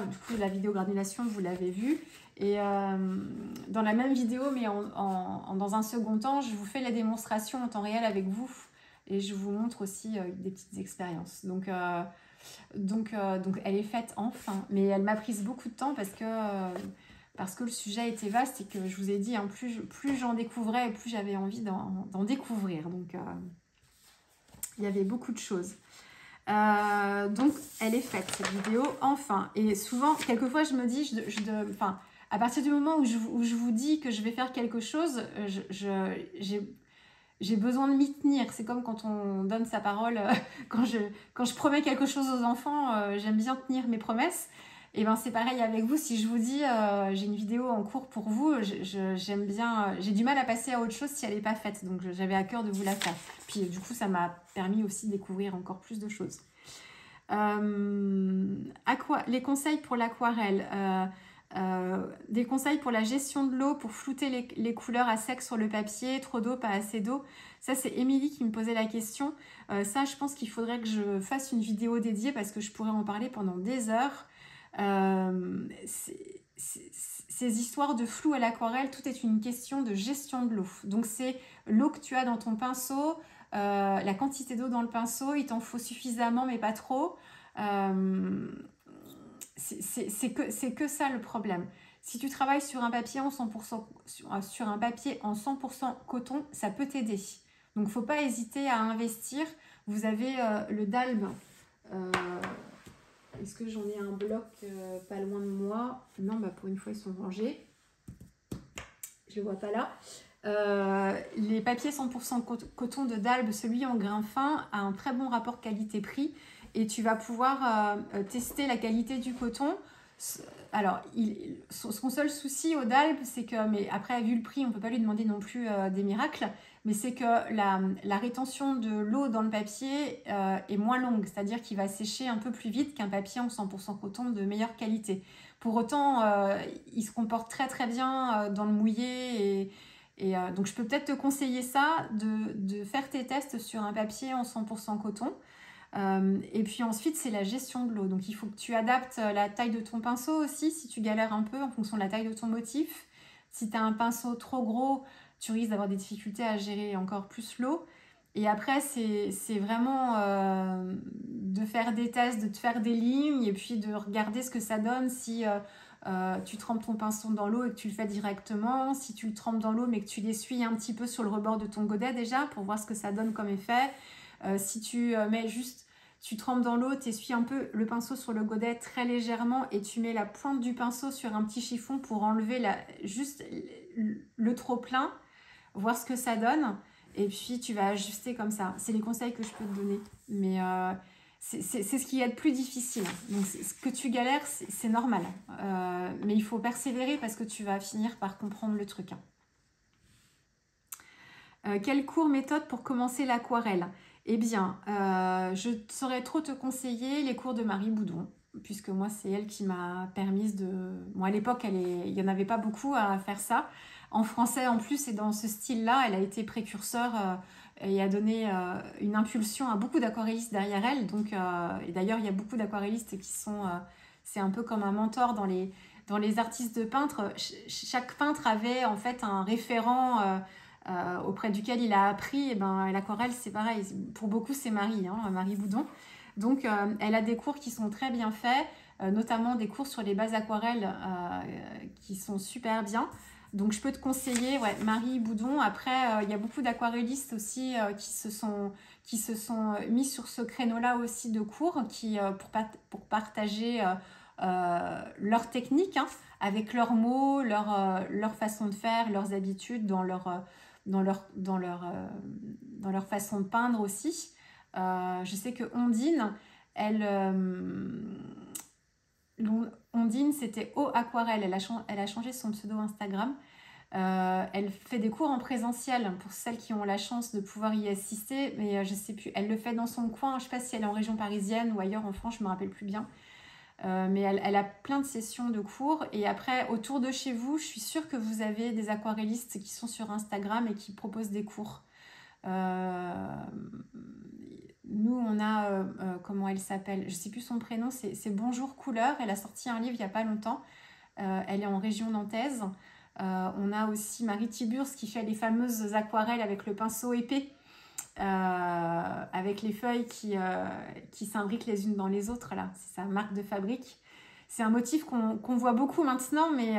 du coup, la vidéo granulation, vous l'avez vu. Et dans la même vidéo, mais dans un second temps, je vous fais la démonstration en temps réel avec vous. Et je vous montre aussi des petites expériences. Donc, elle est faite enfin. Mais elle m'a pris beaucoup de temps parce que le sujet était vaste et que je vous ai dit, hein, plus j'en découvrais, plus j'avais envie d'en découvrir. Donc, il y avait beaucoup de choses. Donc, elle est faite, cette vidéo, enfin. Et souvent, quelquefois, je me dis, à partir du moment où je vous dis que je vais faire quelque chose, j'ai besoin de m'y tenir. C'est comme quand on donne sa parole. Quand je promets quelque chose aux enfants, j'aime bien tenir mes promesses. Et ben c'est pareil avec vous. Si je vous dis j'ai une vidéo en cours pour vous, j'aime bien. J'ai du mal à passer à autre chose si elle n'est pas faite. Donc j'avais à cœur de vous la faire. Puis du coup ça m'a permis aussi de découvrir encore plus de choses. Les conseils pour l'aquarelle. Des conseils pour la gestion de l'eau, pour flouter les couleurs à sec sur le papier, trop d'eau, pas assez d'eau. Ça, c'est Émilie qui me posait la question. Ça, je pense qu'il faudrait que je fasse une vidéo dédiée parce que je pourrais en parler pendant des heures. Ces histoires de flou à l'aquarelle, tout est une question de gestion de l'eau. Donc, c'est l'eau que tu as dans ton pinceau, la quantité d'eau dans le pinceau, il t'en faut suffisamment, mais pas trop. C'est que ça le problème. Si tu travailles sur un papier en 100%, sur un papier en 100% coton, ça peut t'aider. Donc, il ne faut pas hésiter à investir. Vous avez le Dalbe. Est-ce que j'en ai un bloc pas loin de moi? Non, bah pour une fois, ils sont rangés. Je ne le vois pas là. Les papiers 100% coton de Dalbe, celui en grain fin, a un très bon rapport qualité-prix. Et tu vas pouvoir tester la qualité du coton. Alors, son seul souci au Dalbe, c'est que, mais après, vu le prix, on ne peut pas lui demander non plus des miracles, mais c'est que la rétention de l'eau dans le papier est moins longue, c'est-à-dire qu'il va sécher un peu plus vite qu'un papier en 100% coton de meilleure qualité. Pour autant, il se comporte très très bien dans le mouillé donc je peux peut-être te conseiller ça, de faire tes tests sur un papier en 100% coton. Et puis ensuite, c'est la gestion de l'eau. Donc il faut que tu adaptes la taille de ton pinceau aussi, si tu galères un peu en fonction de la taille de ton motif. Si tu as un pinceau trop gros, tu risques d'avoir des difficultés à gérer encore plus l'eau. Et après, c'est vraiment de faire des tests, de te faire des lignes et puis de regarder ce que ça donne si tu trempes ton pinceau dans l'eau et que tu le fais directement. Si tu le trempes dans l'eau mais que tu l'essuies un petit peu sur le rebord de ton godet déjà pour voir ce que ça donne comme effet. Si tu mets juste, tu trempes dans l'eau, tu essuies un peu le pinceau sur le godet très légèrement et tu mets la pointe du pinceau sur un petit chiffon pour enlever juste le trop plein, voir ce que ça donne et puis tu vas ajuster comme ça. C'est les conseils que je peux te donner, mais c'est ce qui est le plus difficile. Donc ce que tu galères, c'est normal, mais il faut persévérer parce que tu vas finir par comprendre le truc. Quel cours méthode pour commencer l'aquarelle? Eh bien, je saurais trop te conseiller les cours de Marie Boudon, puisque moi, c'est elle qui m'a permise de... Bon, à l'époque, il n'y en avait pas beaucoup à faire ça. En français, en plus, et dans ce style-là, elle a été précurseur et a donné une impulsion à beaucoup d'aquarellistes derrière elle. Donc, et d'ailleurs, il y a beaucoup d'aquarellistes qui sont... c'est un peu comme un mentor dans les artistes de peintres. Chaque peintre avait en fait un référent... auprès duquel il a appris, et ben, l'aquarelle, c'est pareil. Pour beaucoup, c'est Marie, Marie Boudon. Donc, elle a des cours qui sont très bien faits, notamment des cours sur les bases aquarelles qui sont super bien. Donc, je peux te conseiller Marie Boudon. Après, il y a beaucoup d'aquarellistes aussi qui se sont mis sur ce créneau-là aussi de cours pour partager leur technique avec leurs mots, leur façon de faire, leurs habitudes dans leur façon de peindre aussi. Je sais que Ondine, Ondine, c'était Eau Aquarelle. Elle a changé son pseudo Instagram. Elle fait des cours en présentiel pour celles qui ont la chance de pouvoir y assister, mais je sais plus. Elle le fait dans son coin. Je ne sais pas si elle est en région parisienne ou ailleurs en France, je ne me rappelle plus bien. Mais elle a plein de sessions de cours. Et après, autour de chez vous, je suis sûre que vous avez des aquarellistes qui sont sur Instagram et qui proposent des cours. Nous, on a... comment elle s'appelle? Je ne sais plus son prénom. C'est Bonjour Couleur. Elle a sorti un livre il n'y a pas longtemps. Elle est en région nantaise. On a aussi Marie Tiburce qui fait les fameuses aquarelles avec le pinceau épais. Avec les feuilles qui s'imbriquent les unes dans les autres, là, c'est sa marque de fabrique. C'est un motif qu'on voit beaucoup maintenant, mais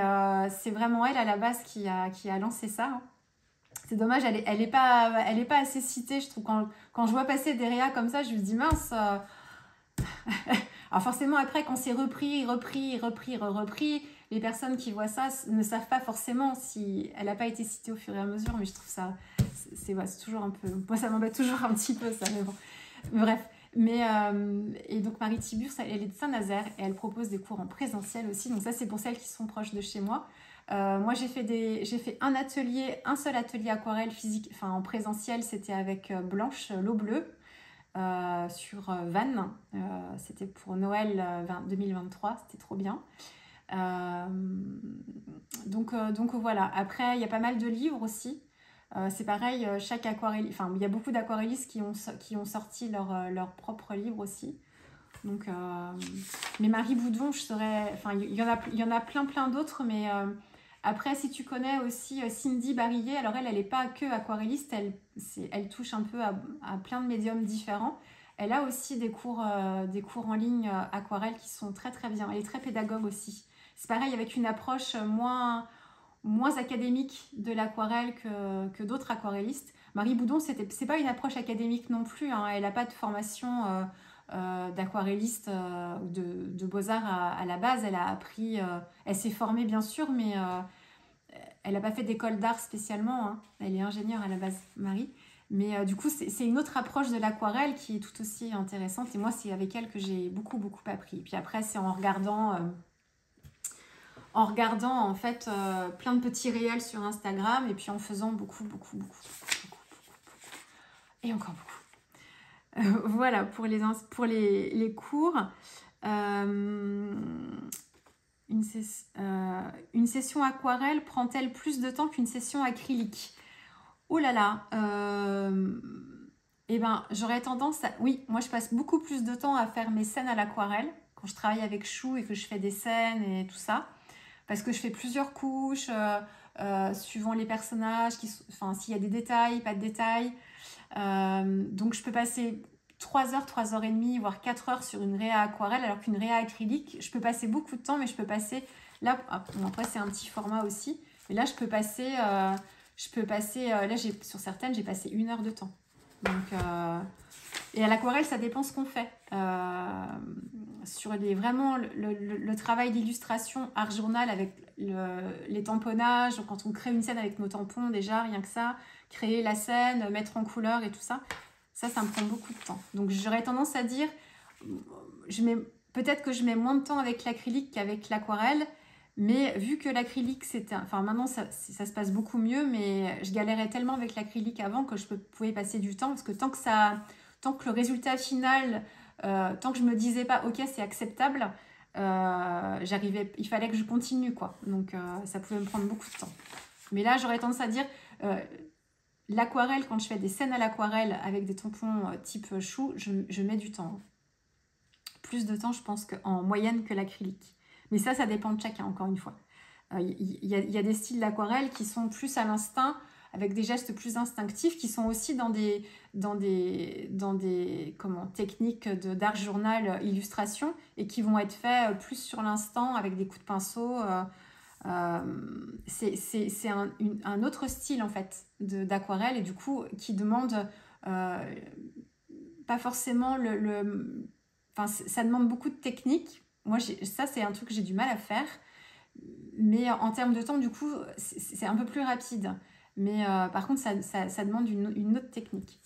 c'est vraiment elle à la base qui a lancé ça. C'est dommage, elle est pas assez citée, je trouve. Quand je vois passer des réas comme ça, je me dis mince. Alors forcément, après, quand c'est repris, les personnes qui voient ça ne savent pas forcément si elle n'a pas été citée au fur et à mesure, mais je trouve ça, c'est toujours un peu... Moi, ça m'embête toujours un petit peu, ça, mais bon. Bref. Et donc, Marie Tiburce, elle est de Saint-Nazaire et elle propose des cours en présentiel aussi. Donc ça, c'est pour celles qui sont proches de chez moi. Moi, j'ai fait un seul atelier aquarelle physique, enfin en présentiel, c'était avec Blanche L'Eau Bleue. Sur Vannes, c'était pour Noël 2023, c'était trop bien. Donc voilà. Après, il y a pas mal de livres aussi. C'est pareil, chaque aquarelliste, enfin il y a beaucoup d'aquarellistes qui ont sorti leur propre livre aussi. Donc, mais Marie Boudon, enfin il y en a plein d'autres, mais après, si tu connais aussi Cindy Barillet, alors elle n'est pas que aquarelliste, elle touche un peu à plein de médiums différents. Elle a aussi des cours en ligne aquarelle qui sont très très bien. Elle est très pédagogue aussi. C'est pareil, avec une approche moins académique de l'aquarelle que d'autres aquarellistes. Marie Boudon, c'est pas une approche académique non plus. Elle n'a pas de formation d'aquarelliste ou de beaux-arts à la base. Elle a appris, elle s'est formée bien sûr, mais elle n'a pas fait d'école d'art spécialement. Elle est ingénieure à la base, Marie. Mais du coup, c'est une autre approche de l'aquarelle qui est tout aussi intéressante. Et moi, c'est avec elle que j'ai beaucoup appris. Et puis après, c'est en regardant en fait plein de petits réels sur Instagram et puis en faisant beaucoup. et encore beaucoup. Voilà pour les cours. Une session aquarelle prend-elle plus de temps qu'une session acrylique? Oh là là, eh ben, j'aurais tendance à... Oui, moi je passe beaucoup plus de temps à faire mes scènes à l'aquarelle quand je travaille avec Chou et que je fais des scènes et tout ça, parce que je fais plusieurs couches suivant les personnages, enfin s'il y a des détails, pas de détails. Donc je peux passer 3 heures, 3 heures et demie, voire 4 heures sur une réa aquarelle, alors qu'une réa acrylique, je peux passer beaucoup de temps, mais je peux passer... Là, bon, après c'est un petit format aussi, mais là je peux passer... là sur certaines, j'ai passé 1 heure de temps. Donc, et à l'aquarelle, ça dépend ce qu'on fait. Sur vraiment le travail d'illustration art journal avec les tamponnages, quand on crée une scène avec nos tampons, déjà, rien que ça, créer la scène, mettre en couleur et tout ça, ça me prend beaucoup de temps. Donc j'aurais tendance à dire, peut-être que je mets moins de temps avec l'acrylique qu'avec l'aquarelle, mais vu que l'acrylique, enfin maintenant ça se passe beaucoup mieux, mais je galérais tellement avec l'acrylique avant que je pouvais passer du temps, parce que tant que le résultat final, tant que je me disais pas ok c'est acceptable, il fallait que je continue quoi. Donc ça pouvait me prendre beaucoup de temps. Mais là j'aurais tendance à dire l'aquarelle, quand je fais des scènes à l'aquarelle avec des tampons type Chou, je mets du temps. Plus de temps je pense en moyenne que l'acrylique. Mais ça dépend de chacun, encore une fois. Il y a des styles d'aquarelle qui sont plus à l'instinct, avec des gestes plus instinctifs, qui sont aussi dans des techniques d'art journal, illustration, et qui vont être faits plus sur l'instant, avec des coups de pinceau. C'est un autre style, en fait, d'aquarelle, et du coup, qui demande pas forcément Enfin, ça demande beaucoup de technique. Moi, ça, c'est un truc que j'ai du mal à faire. Mais en termes de temps, du coup, c'est un peu plus rapide. Mais par contre, ça demande une autre technique.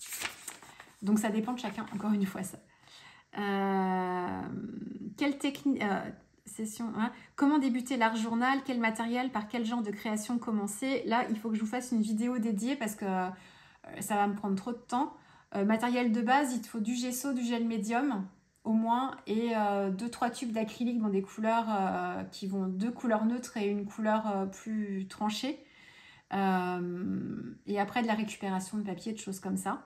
Donc, ça dépend de chacun, encore une fois, ça. Quelle technique... session, hein. Comment débuter l'art journal? Quel matériel? Par quel genre de création commencer? Là, il faut que je vous fasse une vidéo dédiée parce que ça va me prendre trop de temps. Matériel de base, il te faut du gesso, du gel médium au moins, et 2-3 tubes d'acrylique dans des couleurs qui vont 2 couleurs neutres et une couleur plus tranchée. Et après de la récupération de papier, de choses comme ça.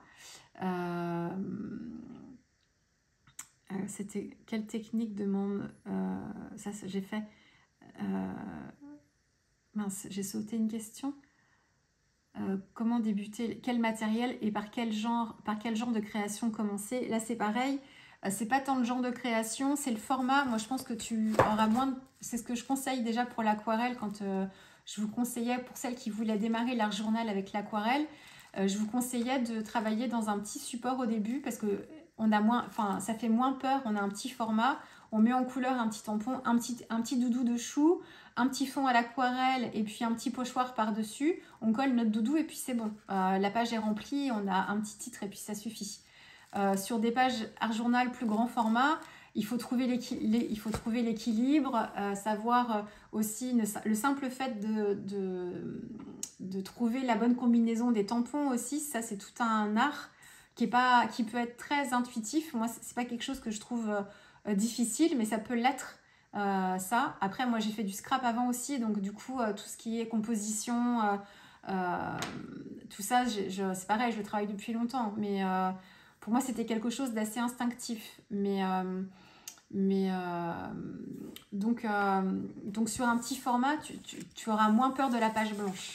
C'était quelle technique demande ça j'ai fait mince, j'ai sauté une question. Comment débuter, quel matériel et par quel genre de création commencer? Là c'est pareil, c'est pas tant le genre de création, c'est le format. Moi je pense que tu auras moins c'est ce que je conseille déjà pour l'aquarelle, quand je vous conseillais, pour celles qui voulaient démarrer l'art journal avec l'aquarelle, je vous conseillais de travailler dans un petit support au début, parce que ça fait moins peur, on a un petit format, on met en couleur un petit tampon, un petit doudou de Chou, un petit fond à l'aquarelle et puis un petit pochoir par-dessus. On colle notre doudou et puis c'est bon. La page est remplie, on a un petit titre et puis ça suffit. Sur des pages art journal plus grand format, il faut trouver l'équilibre, savoir aussi le simple fait de trouver la bonne combinaison des tampons aussi. Ça, c'est tout un art qui peut être très intuitif. Moi, c'est pas quelque chose que je trouve difficile, mais ça peut l'être. Ça. Après, moi, j'ai fait du scrap avant aussi, donc du coup, tout ce qui est composition, tout ça, c'est pareil, je le travaille depuis longtemps, mais pour moi, c'était quelque chose d'assez instinctif. Donc sur un petit format, tu auras moins peur de la page blanche.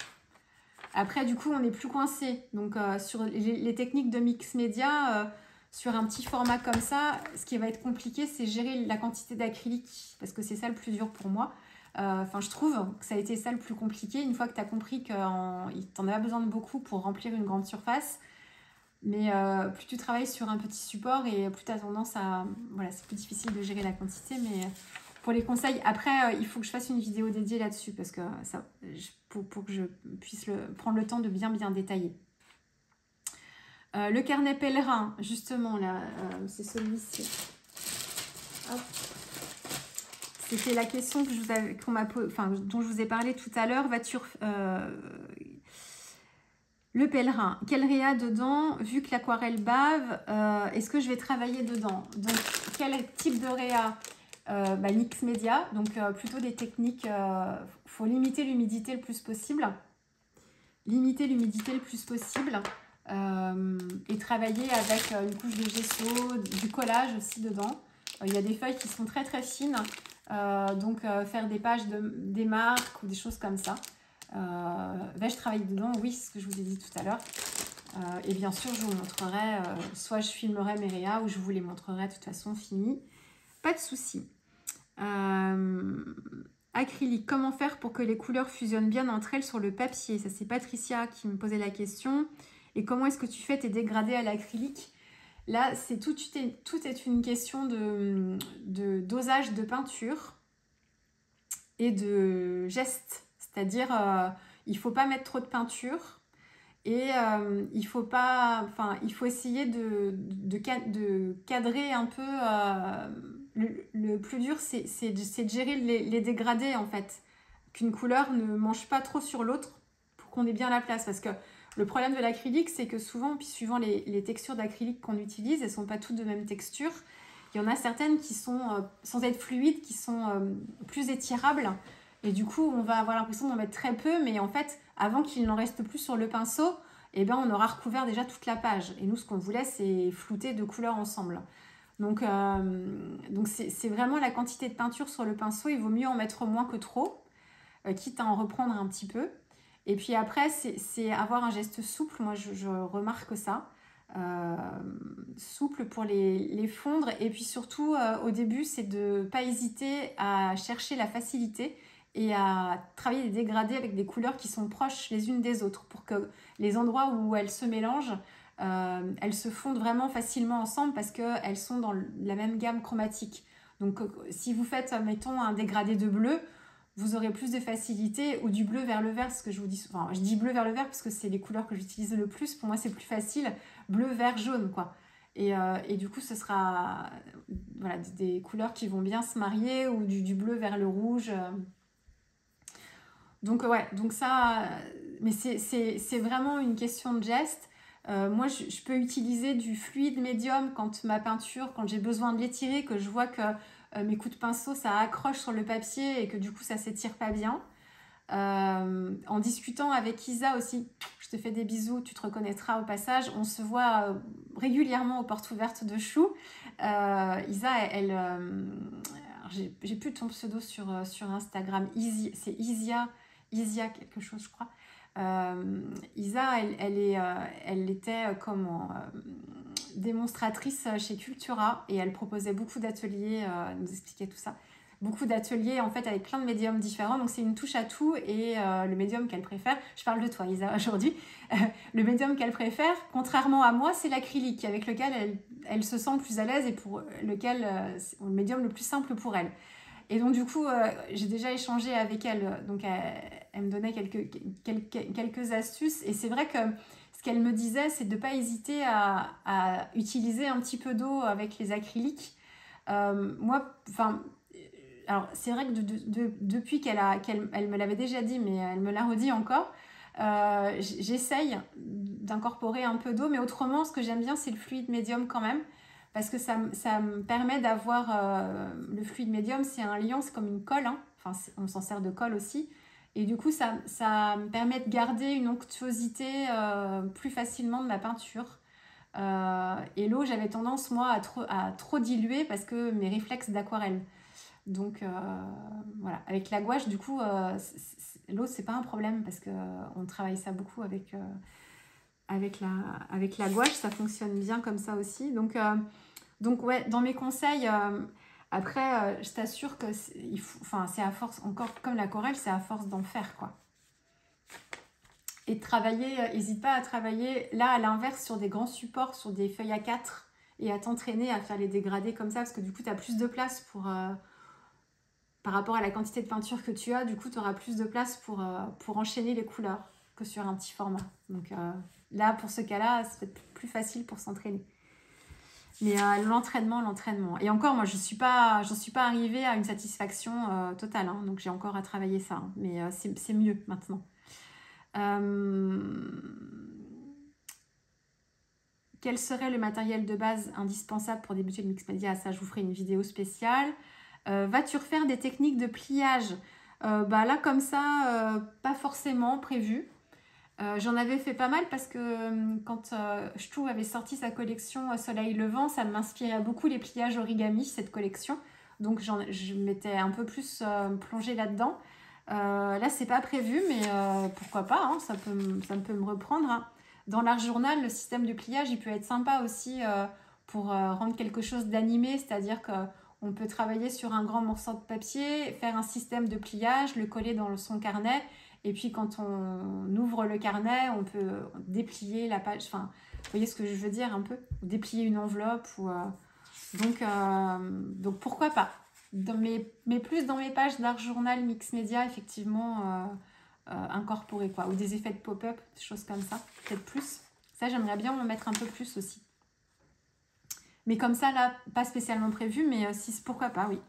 Après, du coup, on n'est plus coincé. Donc, sur les techniques de mix média, sur un petit format comme ça, ce qui va être compliqué, c'est gérer la quantité d'acrylique, parce que c'est ça le plus dur pour moi. Enfin, je trouve que ça a été ça le plus compliqué, une fois que tu as compris que t'en as besoin de beaucoup pour remplir une grande surface. Mais plus tu travailles sur un petit support, et plus tu as tendance à... Voilà, c'est plus difficile de gérer la quantité, mais... Pour les conseils, après, il faut que je fasse une vidéo dédiée là-dessus, parce que pour que je puisse prendre le temps de bien détailler. Le carnet pèlerin, justement, là, c'est celui-ci. C'était la question dont je vous ai parlé tout à l'heure. Le pèlerin, quel réa dedans? Vu que l'aquarelle bave, est-ce que je vais travailler dedans? Donc, quel type de réa? Mix média, donc plutôt des techniques, faut limiter l'humidité le plus possible. Limiter l'humidité le plus possible. Et travailler avec une couche de gesso, du collage aussi dedans. Il y a des feuilles qui sont très très fines, donc faire des pages des marques ou des choses comme ça. Vais-je travailler dedans? Oui, c'est ce que je vous ai dit tout à l'heure. Et bien sûr, je vous montrerai, soit je filmerai mes réas ou je vous les montrerai de toute façon finis. Pas de souci. Acrylique, comment faire pour que les couleurs fusionnent bien entre elles sur le papier? Ça, c'est Patricia qui me posait la question. Et comment est-ce que tu fais tes dégradés à l'acrylique? Là, tout est une question de dosage de peinture et de geste. C'est-à-dire, il ne faut pas mettre trop de peinture et il faut essayer de cadrer un peu. Le plus dur, c'est de gérer les dégradés, en fait. Qu'une couleur ne mange pas trop sur l'autre pour qu'on ait bien la place. Parce que le problème de l'acrylique, c'est que souvent, puis suivant les textures d'acrylique qu'on utilise, elles ne sont pas toutes de même texture. Il y en a certaines qui sont, sans être fluides, qui sont plus étirables. Et du coup, on va avoir l'impression d'en mettre très peu, mais en fait, avant qu'il n'en reste plus sur le pinceau, eh ben, on aura recouvert déjà toute la page. Et nous, ce qu'on voulait, c'est flouter deux couleurs ensemble. Donc c'est vraiment la quantité de peinture sur le pinceau. Il vaut mieux en mettre moins que trop, quitte à en reprendre un petit peu. Et puis après, c'est avoir un geste souple. Moi, je remarque ça. Souple pour les fondre. Et puis surtout, au début, c'est de ne pas hésiter à chercher la facilité et à travailler des dégradés avec des couleurs qui sont proches les unes des autres pour que les endroits où elles se mélangent, elles se fondent vraiment facilement ensemble parce qu'elles sont dans la même gamme chromatique. Donc si vous faites, mettons, un dégradé de bleu, vous aurez plus de facilité, ou du bleu vers le vert, ce que je vous dis, enfin je dis bleu vers le vert parce que c'est les couleurs que j'utilise le plus, pour moi c'est plus facile, bleu, vert, jaune quoi. Et du coup ce sera voilà, des couleurs qui vont bien se marier, ou du bleu vers le rouge. Donc ouais, donc ça, mais c'est vraiment une question de geste. Moi, je peux utiliser du fluide médium quand ma peinture, quand j'ai besoin de l'étirer, que je vois que mes coups de pinceau, ça accroche sur le papier et que du coup, ça s'étire pas bien. En discutant avec Isa aussi, je te fais des bisous, tu te reconnaîtras au passage. On se voit régulièrement aux portes ouvertes de Chou. Isa, j'ai plus ton pseudo sur Instagram. C'est Isia quelque chose, je crois. Isa, elle était démonstratrice chez Cultura et elle proposait beaucoup d'ateliers, nous expliquait tout ça. Beaucoup d'ateliers en fait avec plein de médiums différents, donc c'est une touche à tout. Et le médium qu'elle préfère, je parle de toi Isa aujourd'hui, le médium qu'elle préfère, contrairement à moi, c'est l'acrylique avec lequel elle se sent plus à l'aise et pour lequel c'est le médium le plus simple pour elle. Et donc du coup, j'ai déjà échangé avec elle, donc elle me donnait quelques astuces. Et c'est vrai que ce qu'elle me disait, c'est de ne pas hésiter à utiliser un petit peu d'eau avec les acryliques. Moi, enfin, alors c'est vrai que depuis qu'elle me l'avait déjà dit, mais elle me l'a redit encore, j'essaye d'incorporer un peu d'eau, mais autrement, ce que j'aime bien, c'est le fluide médium quand même. Parce que ça me permet d'avoir le fluide médium, c'est un liant, c'est comme une colle, hein. Enfin, on s'en sert de colle aussi. Et du coup, ça me permet de garder une onctuosité plus facilement de ma peinture. Et l'eau, j'avais tendance, moi, à trop diluer parce que mes réflexes d'aquarelle. Donc, voilà. Avec la gouache, du coup, l'eau, c'est pas un problème parce qu'on travaille ça beaucoup avec la gouache. Ça fonctionne bien comme ça aussi. Donc ouais, dans mes conseils, après, je t'assure que c'est à force, encore comme l'aquarelle, c'est à force d'en faire, quoi. Et de travailler, n'hésite pas à travailler, là, à l'inverse, sur des grands supports, sur des feuilles A4, et à t'entraîner à faire les dégradés comme ça, parce que du coup, tu as plus de place par rapport à la quantité de peinture que tu as, du coup, tu auras plus de place pour enchaîner les couleurs que sur un petit format. Donc là, pour ce cas-là, c'est peut-être plus facile pour s'entraîner. Mais l'entraînement. Et encore, moi, je ne suis pas arrivée à une satisfaction totale. Hein, donc, j'ai encore à travailler ça. Hein, mais c'est mieux maintenant. quel serait le matériel de base indispensable pour débuter le mix média? Ça, je vous ferai une vidéo spéciale. Vas-tu refaire des techniques de pliage? Là, comme ça, pas forcément prévu. J'en avais fait pas mal parce que quand Ch'tou avait sorti sa collection Soleil Levant, ça m'inspirait beaucoup les pliages origami, cette collection. Donc je m'étais un peu plus plongée là-dedans. Là, c'est pas prévu, mais pourquoi pas, hein, ça peut me reprendre. Hein. Dans l'art journal, le système de pliage, il peut être sympa aussi pour rendre quelque chose d'animé, c'est-à-dire qu'on peut travailler sur un grand morceau de papier, faire un système de pliage, le coller dans son carnet, et puis quand on ouvre le carnet, on peut déplier la page, enfin, vous voyez ce que je veux dire un peu? Déplier une enveloppe, donc pourquoi pas? Mais plus dans mes pages d'art journal mix média, effectivement, incorporer quoi, ou des effets de pop-up, des choses comme ça, peut-être plus. Ça, j'aimerais bien en mettre un peu plus aussi. Mais comme ça, là, pas spécialement prévu, mais si, pourquoi pas, oui.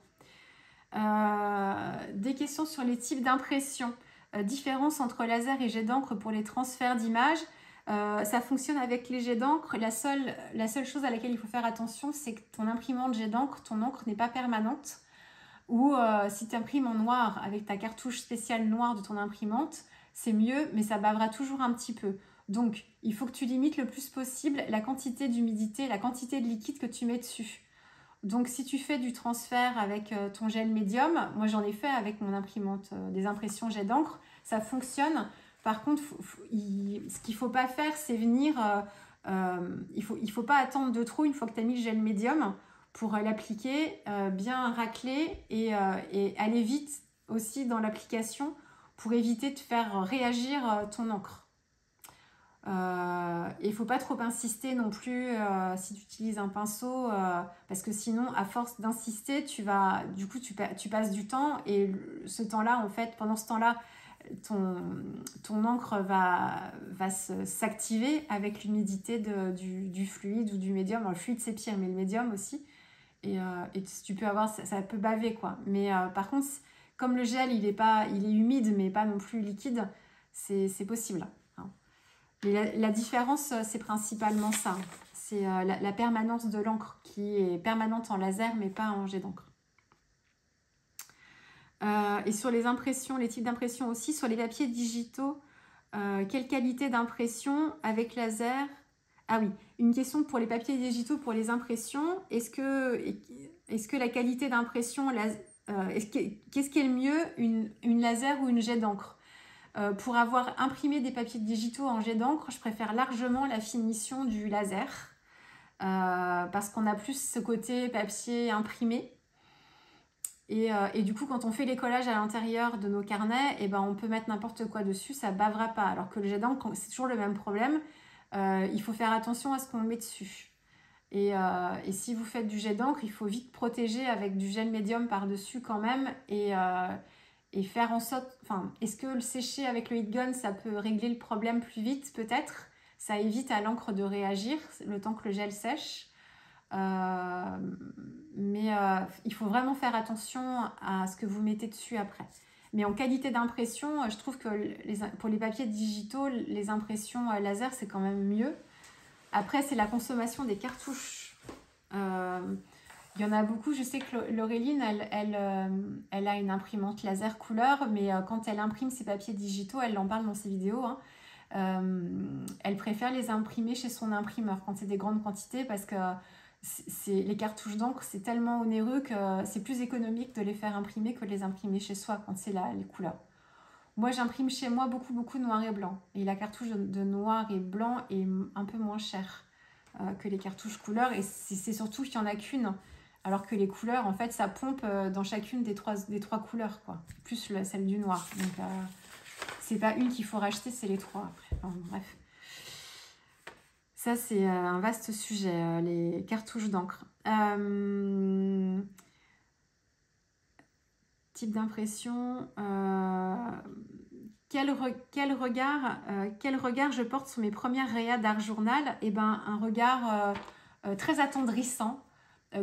Des questions sur les types d'impression. Différence entre laser et jet d'encre pour les transferts d'images. Ça fonctionne avec les jets d'encre. La seule chose à laquelle il faut faire attention, c'est que ton imprimante jet d'encre, ton encre n'est pas permanente. Ou si tu imprimes en noir avec ta cartouche spéciale noire de ton imprimante, c'est mieux, mais ça bavera toujours un petit peu. Donc, il faut que tu limites le plus possible la quantité d'humidité, la quantité de liquide que tu mets dessus. Donc, si tu fais du transfert avec ton gel médium, moi j'en ai fait avec mon imprimante des impressions jet d'encre, ça fonctionne. Par contre, ce qu'il ne faut pas faire, c'est venir... il faut pas attendre de trop une fois que tu as mis le gel médium pour l'appliquer, bien racler et aller vite aussi dans l'application pour éviter de faire réagir ton encre. Il ne faut pas trop insister non plus si tu utilises un pinceau parce que sinon à force d'insister tu passes du temps et ce temps-là en fait pendant ce temps-là ton encre va s'activer avec l'humidité du fluide ou du médium. Alors, le fluide c'est pire mais le médium aussi et tu peux avoir ça peut baver quoi. Mais par contre comme le gel il est humide mais pas non plus liquide, c'est possible. Mais la différence, c'est principalement ça. C'est la permanence de l'encre qui est permanente en laser, mais pas en jet d'encre. Et sur les impressions, les types d'impression aussi, sur les papiers digitaux, quelle qualité d'impression avec laser? Ah oui, une question pour les papiers digitaux, pour les impressions. Est-ce que la qualité d'impression, qu'est-ce qui est le mieux, une laser ou une jet d'encre? Pour avoir imprimé des papiers digitaux en jet d'encre, je préfère largement la finition du laser parce qu'on a plus ce côté papier imprimé. Et du coup, quand on fait les collages à l'intérieur de nos carnets, on peut mettre n'importe quoi dessus, ça ne bavera pas. Alors que le jet d'encre, c'est toujours le même problème. Il faut faire attention à ce qu'on met dessus. Et si vous faites du jet d'encre, il faut vite protéger avec du gel médium par-dessus quand même. Et faire en sorte... Enfin, est-ce que le sécher avec le heat gun, ça peut régler le problème plus vite? Peut-être. Ça évite à l'encre de réagir le temps que le gel sèche. Mais il faut vraiment faire attention à ce que vous mettez dessus après. Mais en qualité d'impression, je trouve que pour les papiers digitaux, les impressions laser, c'est quand même mieux. Après, c'est la consommation des cartouches. Il y en a beaucoup. Je sais que Laureline, elle a une imprimante laser couleur, mais quand elle imprime ses papiers digitaux, elle en parle dans ses vidéos. Elle préfère les imprimer chez son imprimeur quand c'est des grandes quantités parce que les cartouches d'encre, c'est tellement onéreux que c'est plus économique de les faire imprimer que de les imprimer chez soi quand c'est les couleurs. Moi, j'imprime chez moi beaucoup noir et blanc. Et la cartouche de noir et blanc est un peu moins chère que les cartouches couleurs. Et c'est surtout qu'il n'y en a qu'une. Alors que les couleurs, en fait, ça pompe dans chacune des trois couleurs, quoi. Plus celle du noir. Donc, c'est pas une qu'il faut racheter, c'est les trois après. Enfin, bref. Ça, c'est un vaste sujet, les cartouches d'encre. Type d'impression. Quel regard je porte sur mes premières réas d'art journal? Un regard très attendrissant.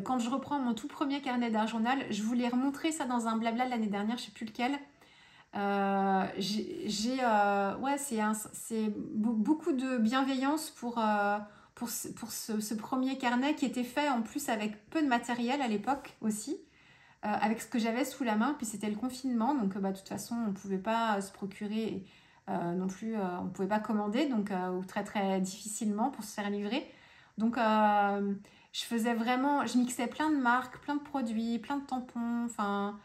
Quand je reprends mon tout premier carnet d'art journal, je voulais remontrer ça dans un blabla l'année dernière, je ne sais plus lequel. C'est beaucoup de bienveillance pour ce premier carnet qui était fait en plus avec peu de matériel à l'époque aussi, avec ce que j'avais sous la main. Puis c'était le confinement, donc de toute façon on ne pouvait pas se procurer non plus, on ne pouvait pas commander, donc ou très très difficilement pour se faire livrer. Donc je faisais vraiment, je mixais plein de marques, plein de produits, plein de tampons, enfin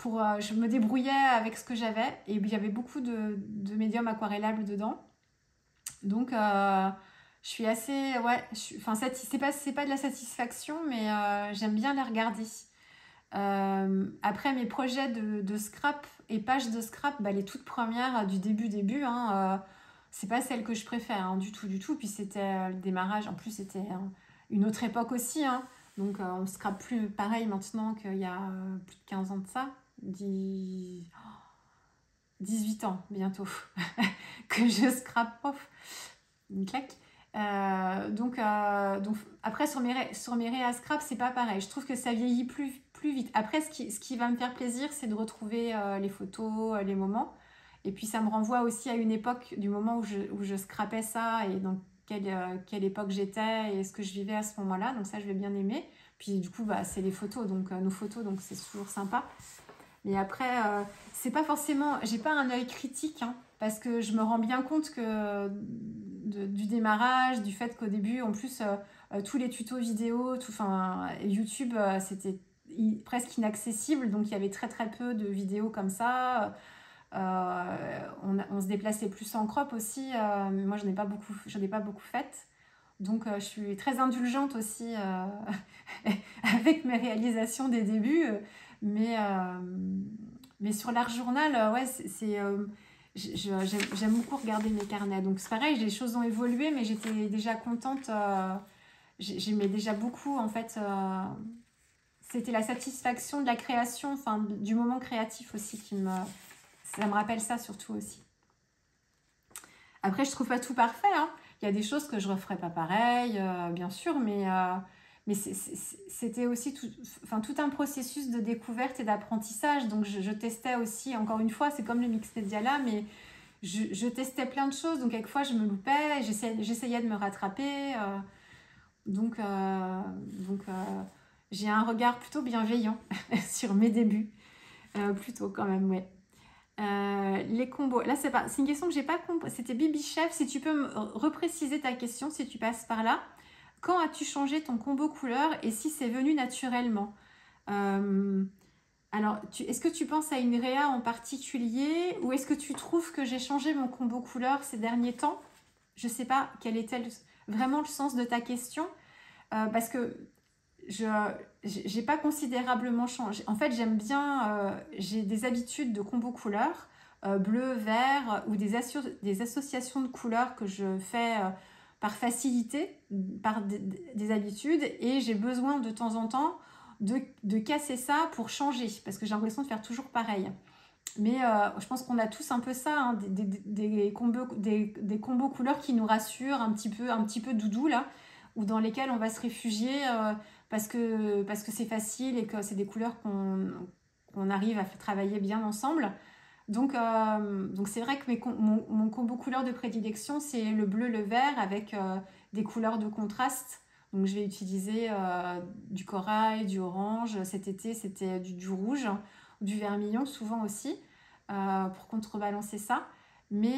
je me débrouillais avec ce que j'avais, et il y avait beaucoup de médiums aquarellables dedans. Donc je suis assez, ouais, enfin c'est pas de la satisfaction, mais j'aime bien les regarder. Après mes projets de scrap et pages de scrap, les toutes premières du début, hein, c'est pas celle que je préfère, hein, du tout. Puis c'était le démarrage, en plus c'était une autre époque aussi, hein, donc on scrape plus pareil maintenant qu'il y a plus de 15 ans de ça, 18 ans bientôt que je scrape, une claque. Donc après sur mes réa scrap, c'est pas pareil, je trouve que ça vieillit plus vite. Après ce qui va me faire plaisir, c'est de retrouver les photos, les moments, et puis ça me renvoie aussi à une époque, du moment où je scrapais ça, et dans quelle époque j'étais et ce que je vivais à ce moment là, donc ça je vais bien aimer. Puis du coup c'est les photos, donc nos photos, donc c'est toujours sympa. Mais après c'est pas forcément, j'ai pas un œil critique, hein, parce que je me rends bien compte que du démarrage, du fait qu'au début, en plus, tous les tutos vidéo, YouTube, c'était presque inaccessible, donc il y avait très très peu de vidéos comme ça. On se déplaçait plus en crop aussi, mais moi j'en ai pas beaucoup faites. Donc je suis très indulgente aussi avec mes réalisations des débuts, mais sur l'art journal, ouais, j'aime beaucoup regarder mes carnets. Donc c'est pareil, les choses ont évolué, mais j'étais déjà contente. J'aimais déjà beaucoup, en fait. C'était la satisfaction de la création, enfin du moment créatif aussi ça me rappelle ça surtout aussi. Après, je trouve pas tout parfait, hein. Il y a des choses que je referais pas pareil, bien sûr, mais c'était aussi tout un processus de découverte et d'apprentissage. Donc je testais aussi, encore une fois, c'est comme le mix media là, mais je testais plein de choses. Donc quelquefois je me loupais, j'essayais de me rattraper. Donc j'ai un regard plutôt bienveillant sur mes débuts, plutôt quand même, ouais. Les combos, là c'est une question que j'ai pas compris. C'était Bibi Chef, si tu peux me repréciser ta question, si tu passes par là. Quand as-tu changé ton combo couleur et si c'est venu naturellement? Alors, est-ce que tu penses à une réa en particulier, ou est-ce que tu trouves que j'ai changé mon combo couleur ces derniers temps? Je sais pas quel était vraiment le sens de ta question, parce que j'ai pas considérablement changé. En fait, j'aime bien, j'ai des habitudes de combo couleurs, bleu, vert, ou des associations de couleurs que je fais par facilité, par des habitudes, et j'ai besoin de temps en temps de casser ça pour changer, parce que j'ai l'impression de faire toujours pareil. Mais je pense qu'on a tous un peu ça, hein, des combos couleurs qui nous rassurent, un petit peu doudou là, ou dans lesquels on va se réfugier parce que c'est facile et que c'est des couleurs qu'on arrive à travailler bien ensemble. Donc c'est vrai que mon combo couleur de prédilection, c'est le bleu, le vert, avec des couleurs de contraste. Donc je vais utiliser du corail, du orange. Cet été, c'était du rouge, du vermillon souvent aussi, pour contrebalancer ça. Mais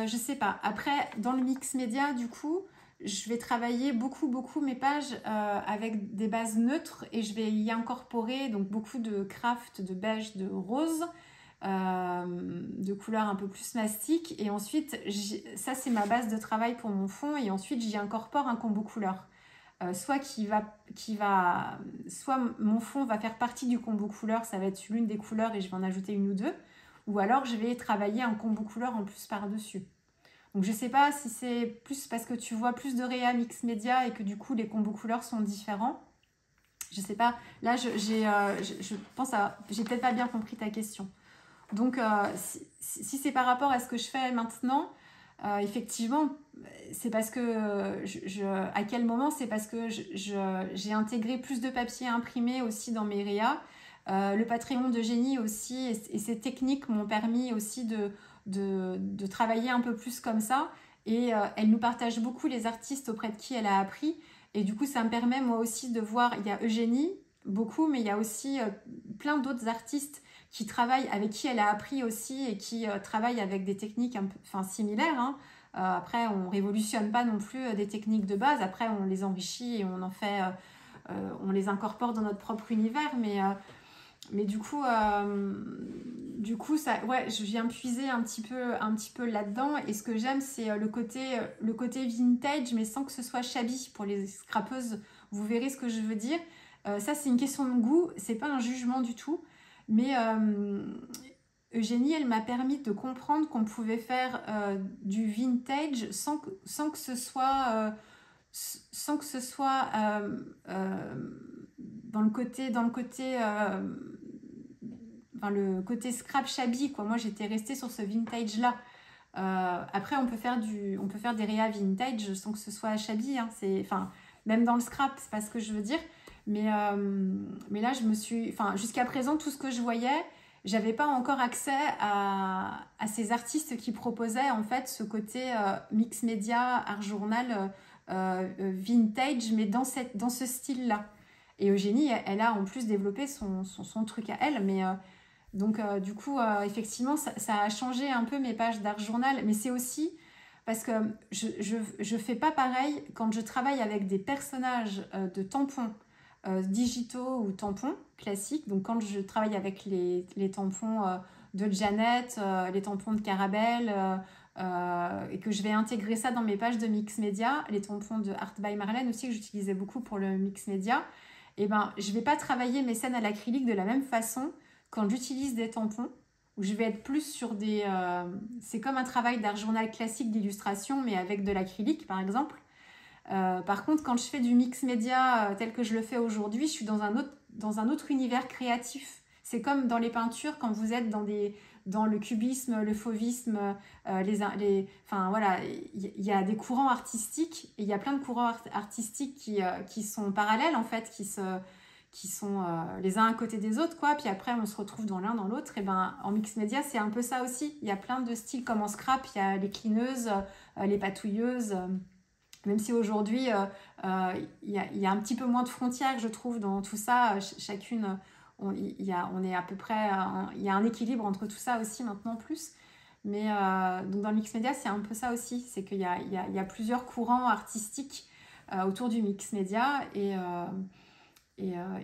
je sais pas. Après, dans le mix média, du coup, je vais travailler beaucoup mes pages avec des bases neutres, et je vais y incorporer donc beaucoup de craft, de beige, de rose, de couleurs un peu plus mastic, et ensuite ça c'est ma base de travail pour mon fond, et ensuite j'y incorpore un combo couleur, soit soit mon fond va faire partie du combo couleur, ça va être l'une des couleurs et je vais en ajouter une ou deux, ou alors je vais travailler un combo couleur en plus par dessus. Donc je sais pas si c'est plus parce que tu vois plus de réa mix média et que du coup les combos couleurs sont différents. Je sais pas, là je pense j'ai peut-être pas bien compris ta question. Donc si c'est par rapport à ce que je fais maintenant, effectivement c'est parce que à quel moment, c'est parce que j'ai intégré plus de papier imprimé aussi dans mes réas. Le Patreon de Génie aussi, et ces techniques m'ont permis aussi de travailler un peu plus comme ça, Et elle nous partage beaucoup les artistes auprès de qui elle a appris. Et du coup, ça me permet moi aussi de voir, il y a Eugénie, beaucoup, mais il y a aussi plein d'autres artistes qui travaillent, avec qui elle a appris aussi et qui travaillent avec des techniques un peu, enfin, similaires. Hein. Après, on ne révolutionne pas non plus des techniques de base. Après, on les enrichit et on en fait, on les incorpore dans notre propre univers. Mais du coup ça, ouais, je viens puiser un petit peu là-dedans. Et ce que j'aime, c'est le côté vintage, mais sans que ce soit shabby. Pour les scrapeuses, vous verrez ce que je veux dire. Ça, c'est une question de goût, c'est pas un jugement du tout. Mais Eugénie, elle m'a permis de comprendre qu'on pouvait faire du vintage sans que ce soit dans le côté enfin, le côté scrap shabby, quoi. Moi, j'étais restée sur ce vintage là. Après, on peut faire des réa vintage sans que ce soit shabby, hein. Enfin, même dans le scrap, c'est pas ce que je veux dire. Mais là, enfin, jusqu'à présent, tout ce que je voyais, j'avais pas encore accès à ces artistes qui proposaient en fait ce côté mix média, art journal, vintage, mais dans ce style-là. Et Eugénie, elle a en plus développé son truc à elle, mais donc du coup, effectivement, ça a changé un peu mes pages d'art journal, mais c'est aussi parce que je fais pas pareil quand je travaille avec des personnages de tampons digitaux ou tampons classiques. Donc quand je travaille avec les tampons de Janet, les tampons de Carabelle, et que je vais intégrer ça dans mes pages de mix média, les tampons de Art by Marlène aussi que j'utilisais beaucoup pour le mix média, et ben je vais pas travailler mes scènes à l'acrylique de la même façon quand j'utilise des tampons, où je vais être plus sur des... c'est comme un travail d'art journal classique d'illustration, mais avec de l'acrylique, par exemple. Par contre, quand je fais du mix média tel que je le fais aujourd'hui, je suis dans un autre univers créatif. C'est comme dans les peintures, quand vous êtes dans le cubisme, le fauvisme, enfin voilà, il y a des courants artistiques, et il y a plein de courants artistiques qui sont parallèles en fait, qui sont les uns à côté des autres, quoi. Puis après, on se retrouve dans l'un, dans l'autre. Et ben, en mix média, c'est un peu ça aussi. Il y a plein de styles comme en scrap. Il y a les clineuses, les patouilleuses. Même si aujourd'hui, il y a un petit peu moins de frontières, je trouve, dans tout ça. Chacune, on est à peu près... il y a un équilibre entre tout ça aussi maintenant, plus. Mais donc dans le mix média, c'est un peu ça aussi. C'est qu'il y a plusieurs courants artistiques autour du mix média. Et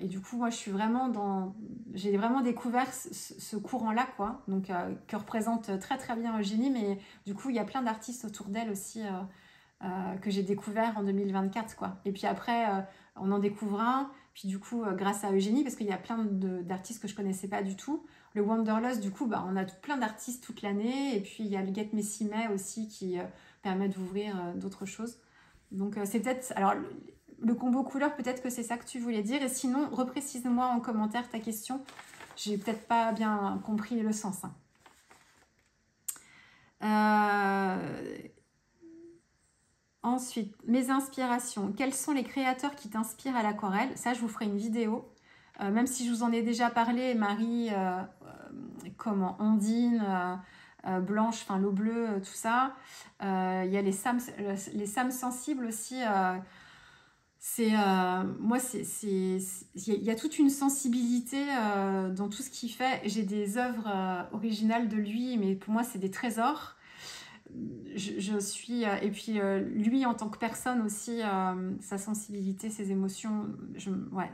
du coup, moi, j'ai vraiment découvert ce courant-là, quoi. Donc, que représente très, très bien Eugénie. Mais du coup, il y a plein d'artistes autour d'elle aussi que j'ai découvert en 2024, quoi. Et puis après, on en découvre un. Puis du coup, grâce à Eugénie, parce qu'il y a plein d'artistes que je connaissais pas du tout. Le Wanderlust, du coup, on a plein d'artistes toute l'année. Et puis, il y a le Get Messy May aussi qui permet d'ouvrir d'autres choses. Donc, c'est peut-être... Alors, le combo couleur, peut-être que c'est ça que tu voulais dire. Et sinon, reprécise-moi en commentaire ta question. J'ai peut-être pas bien compris le sens. Ensuite, mes inspirations. Quels sont les créateurs qui t'inspirent à l'aquarelle? Ça, je vous ferai une vidéo. Même si je vous en ai déjà parlé, Marie, Ondine, Blanche, enfin l'eau bleue, tout ça. Il y a les Sam sensibles aussi. Moi, il y a toute une sensibilité dans tout ce qu'il fait. J'ai des œuvres originales de lui, mais pour moi, c'est des trésors. Je suis... et puis, lui, en tant que personne aussi, sa sensibilité, ses émotions, ouais,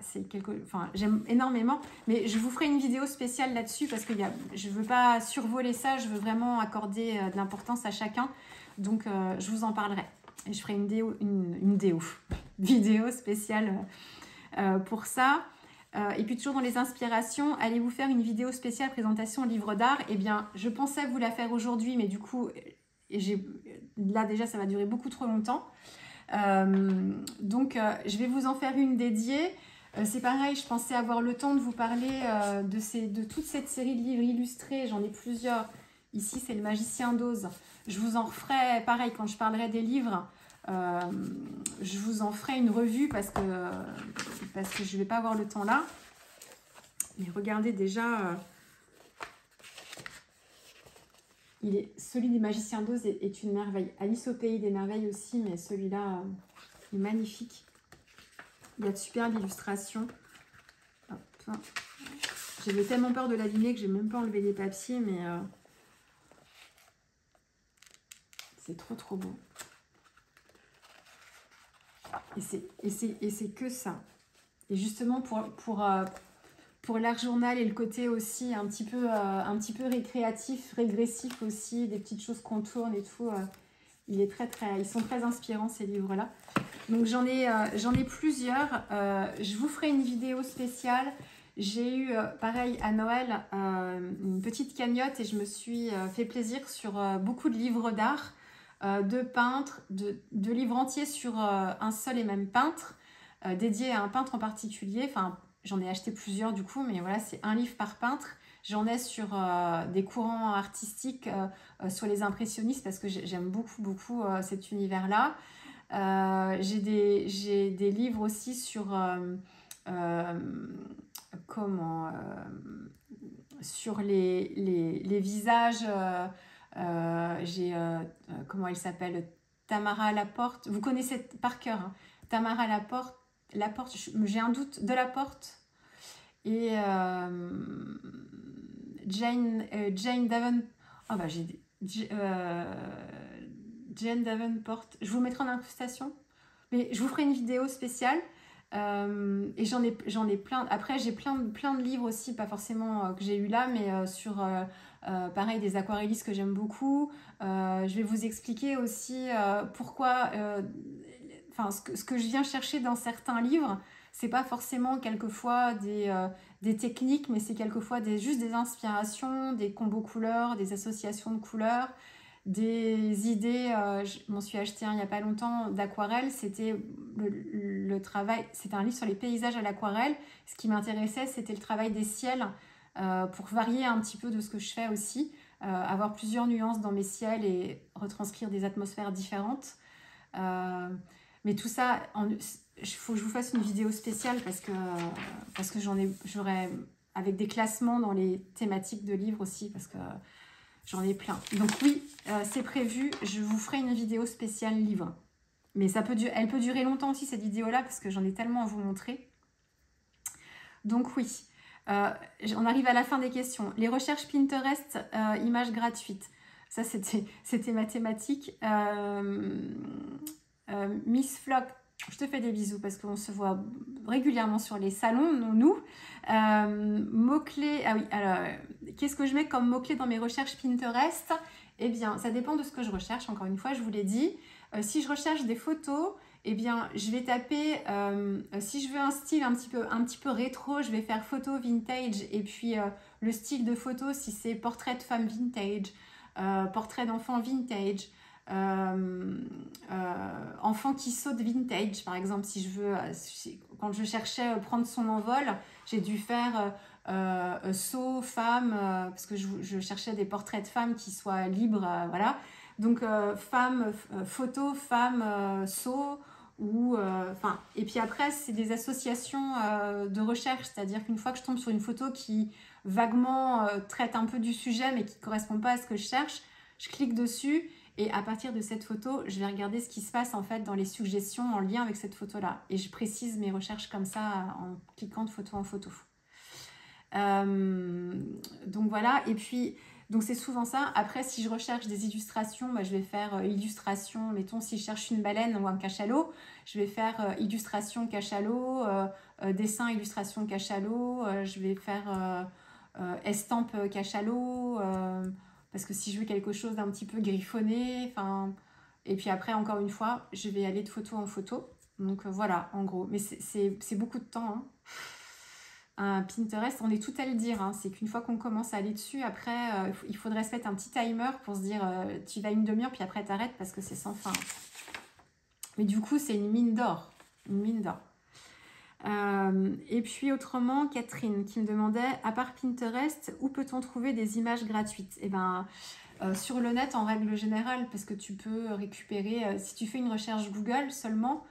enfin, j'aime énormément. Mais je vous ferai une vidéo spéciale là-dessus parce que je ne veux pas survoler ça, je veux vraiment accorder de l'importance à chacun. Donc, je vous en parlerai. Et je ferai une vidéo spéciale pour ça. Et puis toujours dans les inspirations, allez vous faire une vidéo spéciale présentation livre d'art. Eh bien, je pensais vous la faire aujourd'hui, mais du coup, là déjà, ça va durer beaucoup trop longtemps. Donc, je vais vous en faire une dédiée. C'est pareil, je pensais avoir le temps de vous parler de toute cette série de livres illustrés. J'en ai plusieurs. Ici, c'est Le Magicien d'Oz. Je vous en referai, pareil, quand je parlerai des livres, je vous en ferai une revue parce que je ne vais pas avoir le temps là. Mais regardez déjà, celui des Magiciens d'Oz est une merveille. Alice au Pays des Merveilles aussi, mais celui-là est magnifique. Il y a de superbes illustrations. J'avais tellement peur de l'abîmer que j'ai même pas enlevé les papiers, mais c'est trop beau. Et c'est que ça. Et justement pour l'art journal et le côté aussi un petit peu récréatif, régressif aussi, des petites choses qu'on tourne et tout, ils sont très inspirants ces livres-là. Donc j'en ai plusieurs. Je vous ferai une vidéo spéciale. J'ai eu, pareil, à Noël, une petite cagnotte et je me suis fait plaisir sur beaucoup de livres d'art, de peintres, de livres entiers sur un seul et même peintre, dédié à un peintre en particulier. Enfin, j'en ai acheté plusieurs du coup, mais voilà, c'est un livre par peintre. J'en ai sur des courants artistiques, sur les impressionnistes, parce que j'aime beaucoup cet univers-là. J'ai des livres aussi sur sur les visages. J'ai comment elle s'appelle, Tamara Laporte. Vous connaissez par cœur, hein. Tamara Laporte, j'ai un doute, de Laporte et Jane Davenport. Oh bah Jane Davenport. Je vous mettrai en incrustation, mais je vous ferai une vidéo spéciale. Et j'en ai plein. Après, j'ai plein de livres aussi, pas forcément que j'ai eu là, mais sur pareil, des aquarellistes que j'aime beaucoup. Je vais vous expliquer aussi pourquoi, ce que je viens chercher dans certains livres, c'est pas forcément quelquefois des techniques, mais c'est quelquefois juste des inspirations, des combos couleurs, des associations de couleurs, des idées. Je m'en suis acheté un il n'y a pas longtemps d'aquarelle. C'était le travail, c'était un livre sur les paysages à l'aquarelle. Ce qui m'intéressait, c'était le travail des ciels, pour varier un petit peu de ce que je fais aussi, avoir plusieurs nuances dans mes ciels et retranscrire des atmosphères différentes. Mais tout ça, il faut que je vous fasse une vidéo spéciale parce que j'aurai avec des classements dans les thématiques de livres aussi, parce que j'en ai plein. Donc oui, c'est prévu, je vous ferai une vidéo spéciale livre. Mais elle peut durer longtemps aussi, cette vidéo-là, parce que j'en ai tellement à vous montrer. Donc oui, on arrive à la fin des questions. Les recherches Pinterest, images gratuites. Ça, c'était ma thématique. Miss Flock, je te fais des bisous parce qu'on se voit régulièrement sur les salons, nous. Mots-clés, ah oui, alors, qu'est-ce que je mets comme mots-clés dans mes recherches Pinterest? Eh bien, ça dépend de ce que je recherche, encore une fois, je vous l'ai dit. Si je recherche des photos, eh bien, je vais taper, si je veux un style un petit peu rétro, je vais faire photo vintage, et puis le style de photo, si c'est portrait de femme vintage, portrait d'enfant vintage, enfant qui saute vintage, par exemple. Si je veux, quand je cherchais prendre son envol, j'ai dû faire saut femme, parce que je cherchais des portraits de femmes qui soient libres, voilà. Donc femme, photo, femme, saut, ou et puis après c'est des associations de recherche, c'est-à-dire qu'une fois que je tombe sur une photo qui vaguement traite un peu du sujet mais qui ne correspond pas à ce que je cherche, je clique dessus. Et à partir de cette photo, je vais regarder ce qui se passe en fait dans les suggestions en lien avec cette photo-là. Et je précise mes recherches comme ça en cliquant de photo en photo. Donc voilà, et puis donc c'est souvent ça. Après, si je recherche des illustrations, bah, je vais faire illustration. Mettons, si je cherche une baleine ou un cachalot, je vais faire illustration cachalot, dessin illustration cachalot. Je vais faire estampe cachalot. Parce que si je veux quelque chose d'un petit peu griffonné, et puis après, encore une fois, je vais aller de photo en photo. Donc voilà, en gros. Mais c'est beaucoup de temps, hein. Pinterest, on est tout à le dire, hein. C'est qu'une fois qu'on commence à aller dessus, après, il faudrait se mettre un petit timer pour se dire, tu vas une demi-heure, puis après t'arrêtes parce que c'est sans fin. Mais du coup, c'est une mine d'or. Une mine d'or. Et puis autrement, Catherine qui me demandait, à part Pinterest, où peut-on trouver des images gratuites? Eh ben, sur le net en règle générale, parce que tu peux récupérer, si tu fais une recherche Google seulement,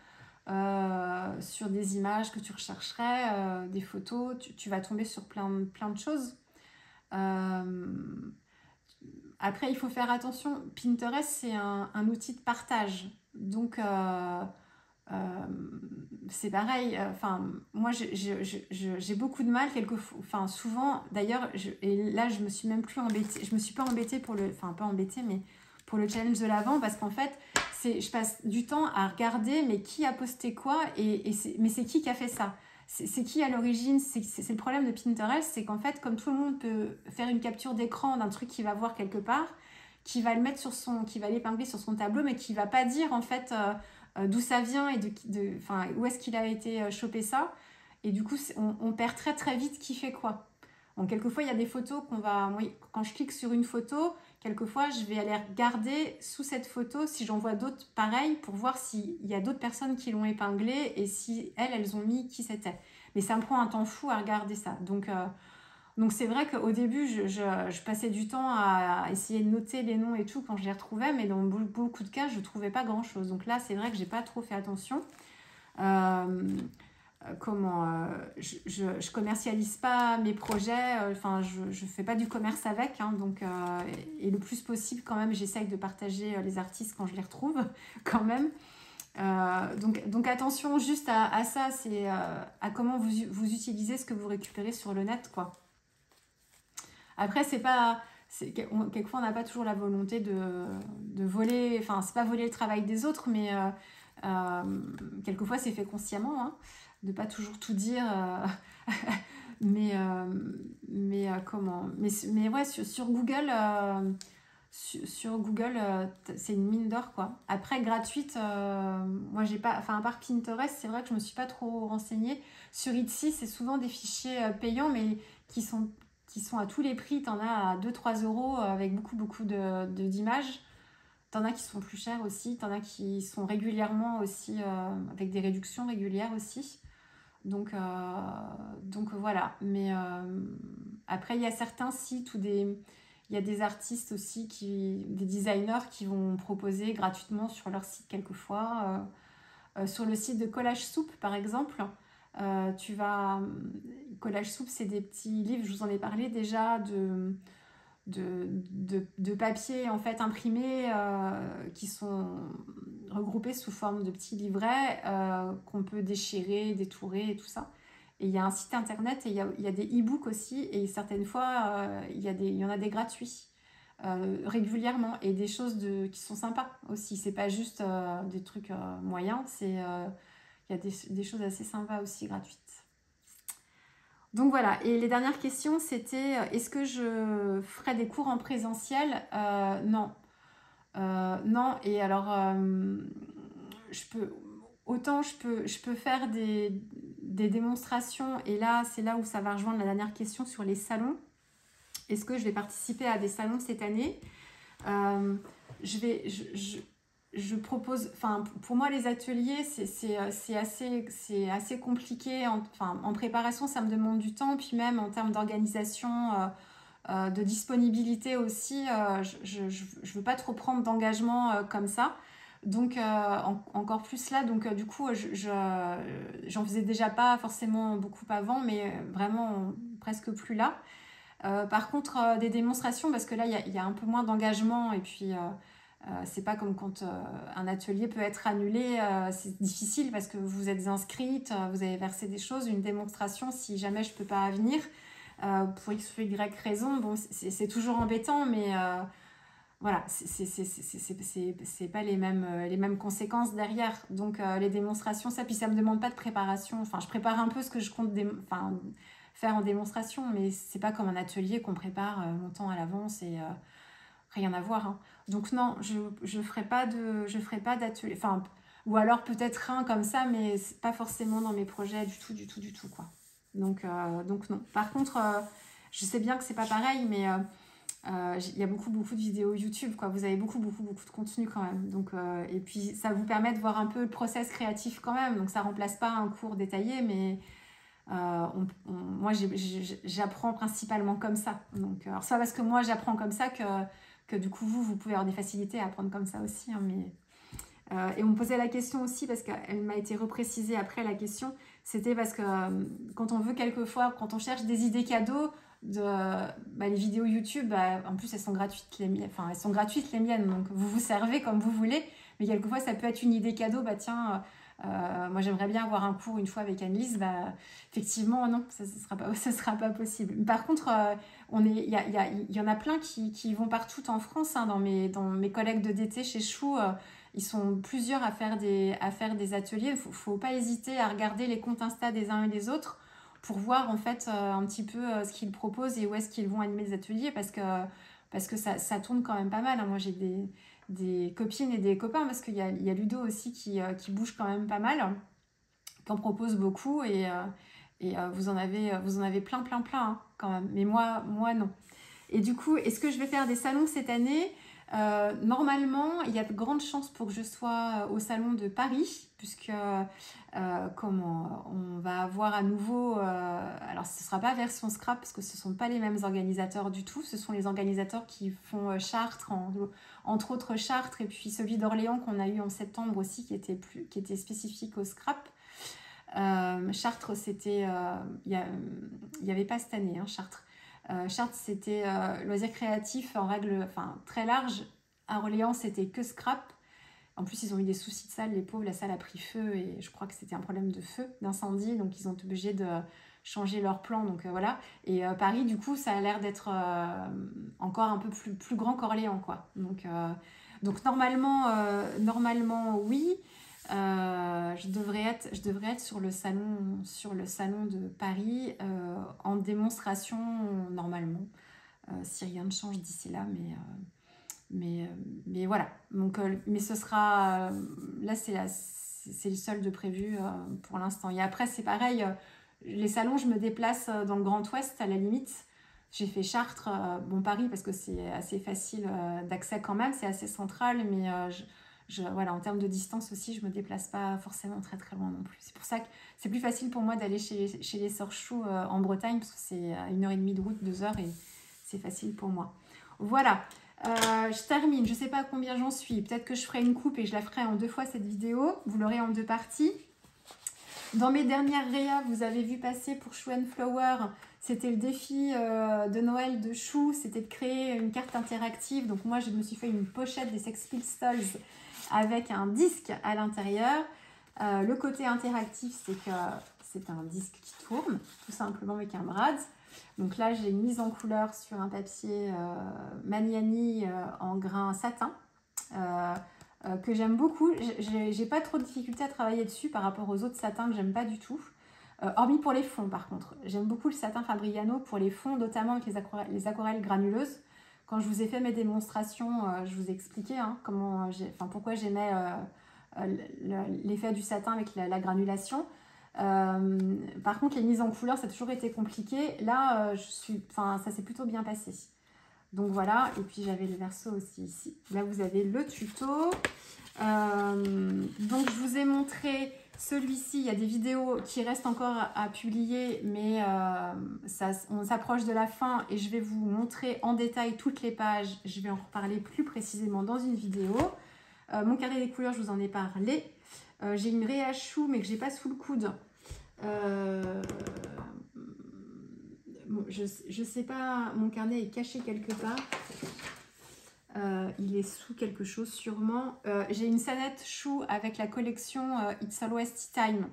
sur des images que tu rechercherais, des photos, tu vas tomber sur plein de choses. Après, il faut faire attention. Pinterest, c'est un outil de partage. Donc, c'est pareil. Enfin, moi, j'ai beaucoup de mal quelquefois. Enfin, souvent, d'ailleurs, et là, je me suis même plus embêtée. Je me suis pas embêtée pour le... Enfin, pas embêtée, mais pour le challenge de l'Avent, parce qu'en fait, je passe du temps à regarder, mais qui a posté quoi, mais c'est qui a fait ça? C'est qui à l'origine? C'est le problème de Pinterest, c'est qu'en fait, comme tout le monde peut faire une capture d'écran d'un truc qu'il va voir quelque part, qui va le mettre qui va l'épingler sur son tableau, mais qui va pas dire en fait d'où ça vient et où est-ce qu'il a été chopé ça. Et du coup, on perd très très vite qui fait quoi. Donc, quelquefois, il y a des photos quand je clique sur une photo, quelquefois, je vais aller regarder sous cette photo si j'en vois d'autres pareilles pour voir s'il y a d'autres personnes qui l'ont épinglé et si elles ont mis qui c'était. Mais ça me prend un temps fou à regarder ça. Donc c'est vrai qu'au début, je passais du temps à essayer de noter les noms et tout quand je les retrouvais, mais dans beaucoup de cas, je ne trouvais pas grand-chose. Donc là, c'est vrai que je n'ai pas trop fait attention. Je commercialise pas mes projets, je fais pas du commerce avec, hein, et le plus possible quand même, j'essaye de partager les artistes quand je les retrouve, quand même. Donc attention juste à ça, c'est à comment vous utilisez ce que vous récupérez sur le net, quoi. Après, quelquefois, on n'a pas toujours la volonté de voler, enfin, c'est pas voler le travail des autres, mais quelquefois, c'est fait consciemment, hein, de pas toujours tout dire. Mais ouais, sur Google, sur Google c'est une mine d'or, quoi. Après, gratuite, moi, j'ai pas... Enfin, à part Pinterest, c'est vrai que je me suis pas trop renseignée. Sur Etsy, c'est souvent des fichiers payants, mais qui sont à tous les prix. T'en as à 2-3 euros avec beaucoup d'images. T'en as qui sont plus chers aussi. T'en as qui sont régulièrement aussi, avec des réductions régulières aussi. Donc voilà. Mais après, il y a certains sites il y a des artistes aussi, des designers qui vont proposer gratuitement sur leur site quelquefois. Sur le site de Collage Soupe, par exemple, Collage Soupe, c'est des petits livres, je vous en ai parlé déjà, de papier en fait imprimé qui sont regroupés sous forme de petits livrets qu'on peut déchirer, détourer et tout ça. Et il y a un site internet et il y a des e-books aussi, et certaines fois il y en a des gratuits régulièrement, et des choses qui sont sympas aussi. C'est pas juste des trucs moyens, il y a des choses assez sympas aussi gratuites. Donc voilà, et les dernières questions, c'était est-ce que je ferai des cours en présentiel? Non. Non, et alors je peux faire des démonstrations, et là, c'est là où ça va rejoindre la dernière question sur les salons. Est-ce que je vais participer à des salons cette année? Je propose, enfin, pour moi, les ateliers, c'est assez compliqué. En préparation, ça me demande du temps. Puis même en termes d'organisation, de disponibilité aussi, je ne veux pas trop prendre d'engagement comme ça. Donc, encore plus là. Donc, du coup, j'en faisais déjà pas forcément beaucoup avant, mais vraiment presque plus là. Par contre, des démonstrations, parce que là, il y a un peu moins d'engagement, et puis c'est pas comme quand un atelier peut être annulé, c'est difficile parce que vous êtes inscrite, vous avez versé des choses. Une démonstration, si jamais je peux pas venir, pour X ou Y raison, bon, c'est toujours embêtant, mais voilà, c'est pas les mêmes conséquences derrière. Donc les démonstrations, puis ça me demande pas de préparation. Enfin, je prépare un peu ce que je compte faire en démonstration, mais c'est pas comme un atelier qu'on prépare longtemps à l'avance, et rien à voir, hein. Donc non, je ferai pas d'atelier, enfin, ou alors peut-être un comme ça, mais c'est pas forcément dans mes projets du tout, quoi. Donc non. Par contre, je sais bien que c'est pas pareil, mais il y a beaucoup de vidéos YouTube, quoi. Vous avez beaucoup de contenu quand même. Donc, et puis ça vous permet de voir un peu le process créatif quand même. Donc ça remplace pas un cours détaillé, mais moi j'apprends principalement comme ça. Donc, alors c'est pas parce que moi j'apprends comme ça que du coup vous pouvez avoir des facilités à apprendre comme ça aussi, hein, mais et on me posait la question aussi, parce qu'elle m'a été reprécisée après la question, c'était parce que quand on veut quelquefois, quand on cherche des idées cadeaux, les vidéos YouTube, en plus elles sont gratuites les miennes, enfin elles sont gratuites les miennes, donc vous vous servez comme vous voulez, mais quelquefois ça peut être une idée cadeau, tiens, moi j'aimerais bien avoir un cours une fois avec Annelise, effectivement non, ça sera pas possible. Par contre, il y en a plein qui vont partout en France, hein, dans mes collègues de DT chez Chou, ils sont plusieurs à faire des ateliers. Faut pas hésiter à regarder les comptes Insta des uns et des autres pour voir en fait un petit peu ce qu'ils proposent et où est-ce qu'ils vont animer les ateliers, parce que ça tourne quand même pas mal, hein. Moi j'ai des copines et des copains, parce qu'il y a Ludo aussi qui bouge quand même pas mal, qui en propose beaucoup, et vous en avez plein, hein, quand même. Mais moi non. Et du coup, est-ce que je vais faire des salons cette année ? Normalement, il y a de grandes chances pour que je sois au salon de Paris, puisque on va avoir à nouveau, alors ce ne sera pas version scrap, parce que ce ne sont pas les mêmes organisateurs du tout, ce sont les organisateurs qui font Chartres, entre autres Chartres, et puis celui d'Orléans qu'on a eu en septembre aussi, qui était spécifique au scrap. Chartres, c'était, il n'y avait pas cette année, hein, Chartres. Chartres, c'était loisirs créatifs en règle très large. À Orléans, c'était que scrap. En plus, ils ont eu des soucis de salle, les pauvres. La salle a pris feu, et je crois que c'était un problème de feu, d'incendie. Donc, ils ont été obligés de changer leur plan. Donc, voilà. Et Paris, du coup, ça a l'air d'être encore un peu plus grand qu'Orléans, quoi. Donc normalement, oui. Je devrais être sur le salon de Paris en démonstration normalement, si rien ne change d'ici là, mais voilà. Donc, mais ce sera là, c'est le seul de prévu pour l'instant. Et après, c'est pareil, les salons, je me déplace dans le Grand Ouest à la limite. J'ai fait Chartres, Paris, parce que c'est assez facile d'accès quand même, c'est assez central, mais voilà, en termes de distance aussi, je me déplace pas forcément très très loin non plus. C'est pour ça que c'est plus facile pour moi d'aller chez les sœurs Chou en Bretagne, parce que c'est à 1h30 de route, 2 heures, et c'est facile pour moi. Voilà, je termine. Je sais pas à combien j'en suis. Peut-être que je ferai une coupe et je la ferai en 2 fois cette vidéo. Vous l'aurez en 2 parties. Dans mes dernières réas, vous avez vu passer pour Chou & Flower, c'était le défi de Noël de Chou, c'était de créer une carte interactive. Donc moi, je me suis fait une pochette des Sex Pistols avec un disque à l'intérieur. Le côté interactif, c'est que c'est un disque qui tourne, tout simplement avec un brad. Donc là, j'ai une mise en couleur sur un papier Maniani en grain satin, que j'aime beaucoup. J'ai pas trop de difficulté à travailler dessus par rapport aux autres satins que j'aime pas du tout. Hormis pour les fonds, par contre. J'aime beaucoup le satin Fabriano pour les fonds, notamment avec les aquarelles granuleuses. Quand je vous ai fait mes démonstrations, je vous ai expliqué pourquoi j'aimais l'effet du satin avec la granulation. Par contre, les mises en couleur, ça a toujours été compliqué. Là, ça s'est plutôt bien passé. Donc voilà, et puis j'avais le verso aussi ici. Là, vous avez le tuto. Donc, je vous ai montré celui-ci. Il y a des vidéos qui restent encore à publier, mais on s'approche de la fin et je vais vous montrer en détail toutes les pages. Je vais en reparler plus précisément dans une vidéo. Mon carnet des couleurs, je vous en ai parlé. J'ai une réa Chou, mais que j'ai pas sous le coude. Je sais pas, mon carnet est caché quelque part. Il est sous quelque chose sûrement. J'ai une sonnette Chou avec la collection It's Always Tea Time,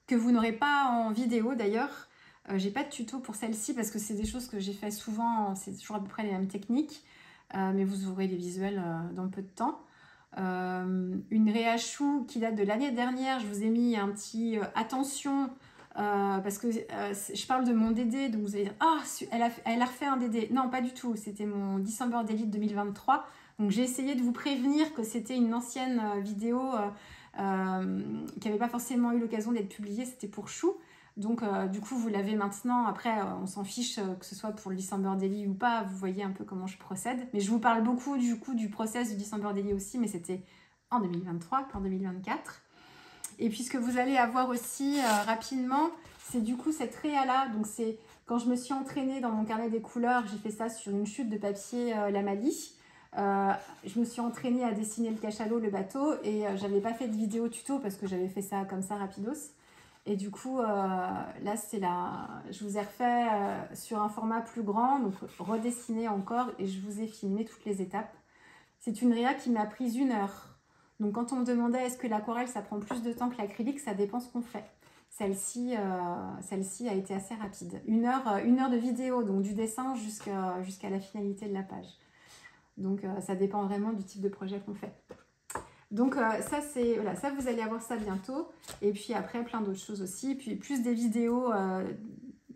que vous n'aurez pas en vidéo d'ailleurs. J'ai pas de tuto pour celle-ci parce que c'est des choses que j'ai fait souvent, c'est toujours à peu près les mêmes techniques, mais vous aurez les visuels dans peu de temps. Une réa Chou qui date de l'année dernière, je vous ai mis un petit attention, parce que je parle de mon DD, donc vous allez dire ah, elle a refait un DD. Non, pas du tout, c'était mon December Daily 2023. Donc j'ai essayé de vous prévenir que c'était une ancienne vidéo qui n'avait pas forcément eu l'occasion d'être publiée, c'était pour Chou. Donc du coup vous l'avez maintenant. Après on s'en fiche que ce soit pour le December Daily ou pas, vous voyez un peu comment je procède. Mais je vous parle beaucoup du coup du process du December Daily aussi, mais c'était en 2023, pas en 2024. Et puis ce que vous allez avoir aussi rapidement, c'est du coup cette réa-là. Donc c'est quand je me suis entraînée dans mon carnet des couleurs, j'ai fait ça sur une chute de papier Lamali. Je me suis entraînée à dessiner le cachalot, le bateau, et j'avais pas fait de vidéo tuto parce que j'avais fait ça comme ça rapidos. Et du coup, là, je vous ai refait sur un format plus grand, donc redessiné encore, et je vous ai filmé toutes les étapes. C'est une réa qui m'a pris 1 heure. Donc quand on me demandait est-ce que l'aquarelle ça prend plus de temps que l'acrylique, ça dépend ce qu'on fait. Celle-ci a été assez rapide. 1 heure de vidéo, donc du dessin jusqu'à la finalité de la page. Donc ça dépend vraiment du type de projet qu'on fait. Donc voilà, ça vous allez avoir ça bientôt. Et puis après plein d'autres choses aussi. Puis plus des vidéos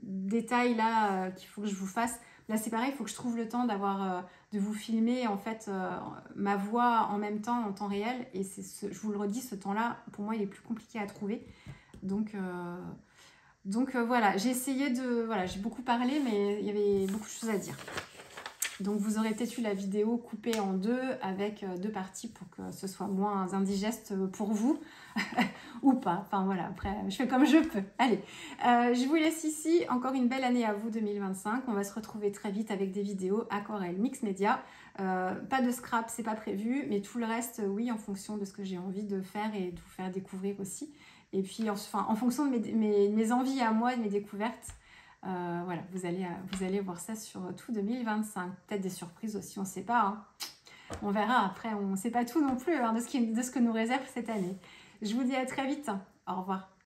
détails là qu'il faut que je vous fasse. Là c'est pareil, il faut que je trouve le temps de vous filmer en fait ma voix en même temps, en temps réel. Et je vous le redis, ce temps-là, pour moi, il est plus compliqué à trouver. Donc voilà, j'ai essayé de... Voilà, j'ai beaucoup parlé, mais il y avait beaucoup de choses à dire. Donc vous aurez peut-être eu la vidéo coupée en 2 avec 2 parties pour que ce soit moins indigeste pour vous ou pas. Enfin voilà, après je fais comme je peux. Allez, je vous laisse ici. Encore une belle année à vous 2025. On va se retrouver très vite avec des vidéos aquarelles mix média. Pas de scrap, c'est pas prévu, mais tout le reste, oui, en fonction de ce que j'ai envie de faire et de vous faire découvrir aussi. Et puis enfin, en fonction de mes envies à moi, de mes découvertes. Voilà, vous allez voir ça sur tout 2025. Peut-être des surprises aussi, on ne sait pas. Hein. On verra après, on ne sait pas tout non plus hein, de ce que nous réserve cette année. Je vous dis à très vite. Au revoir.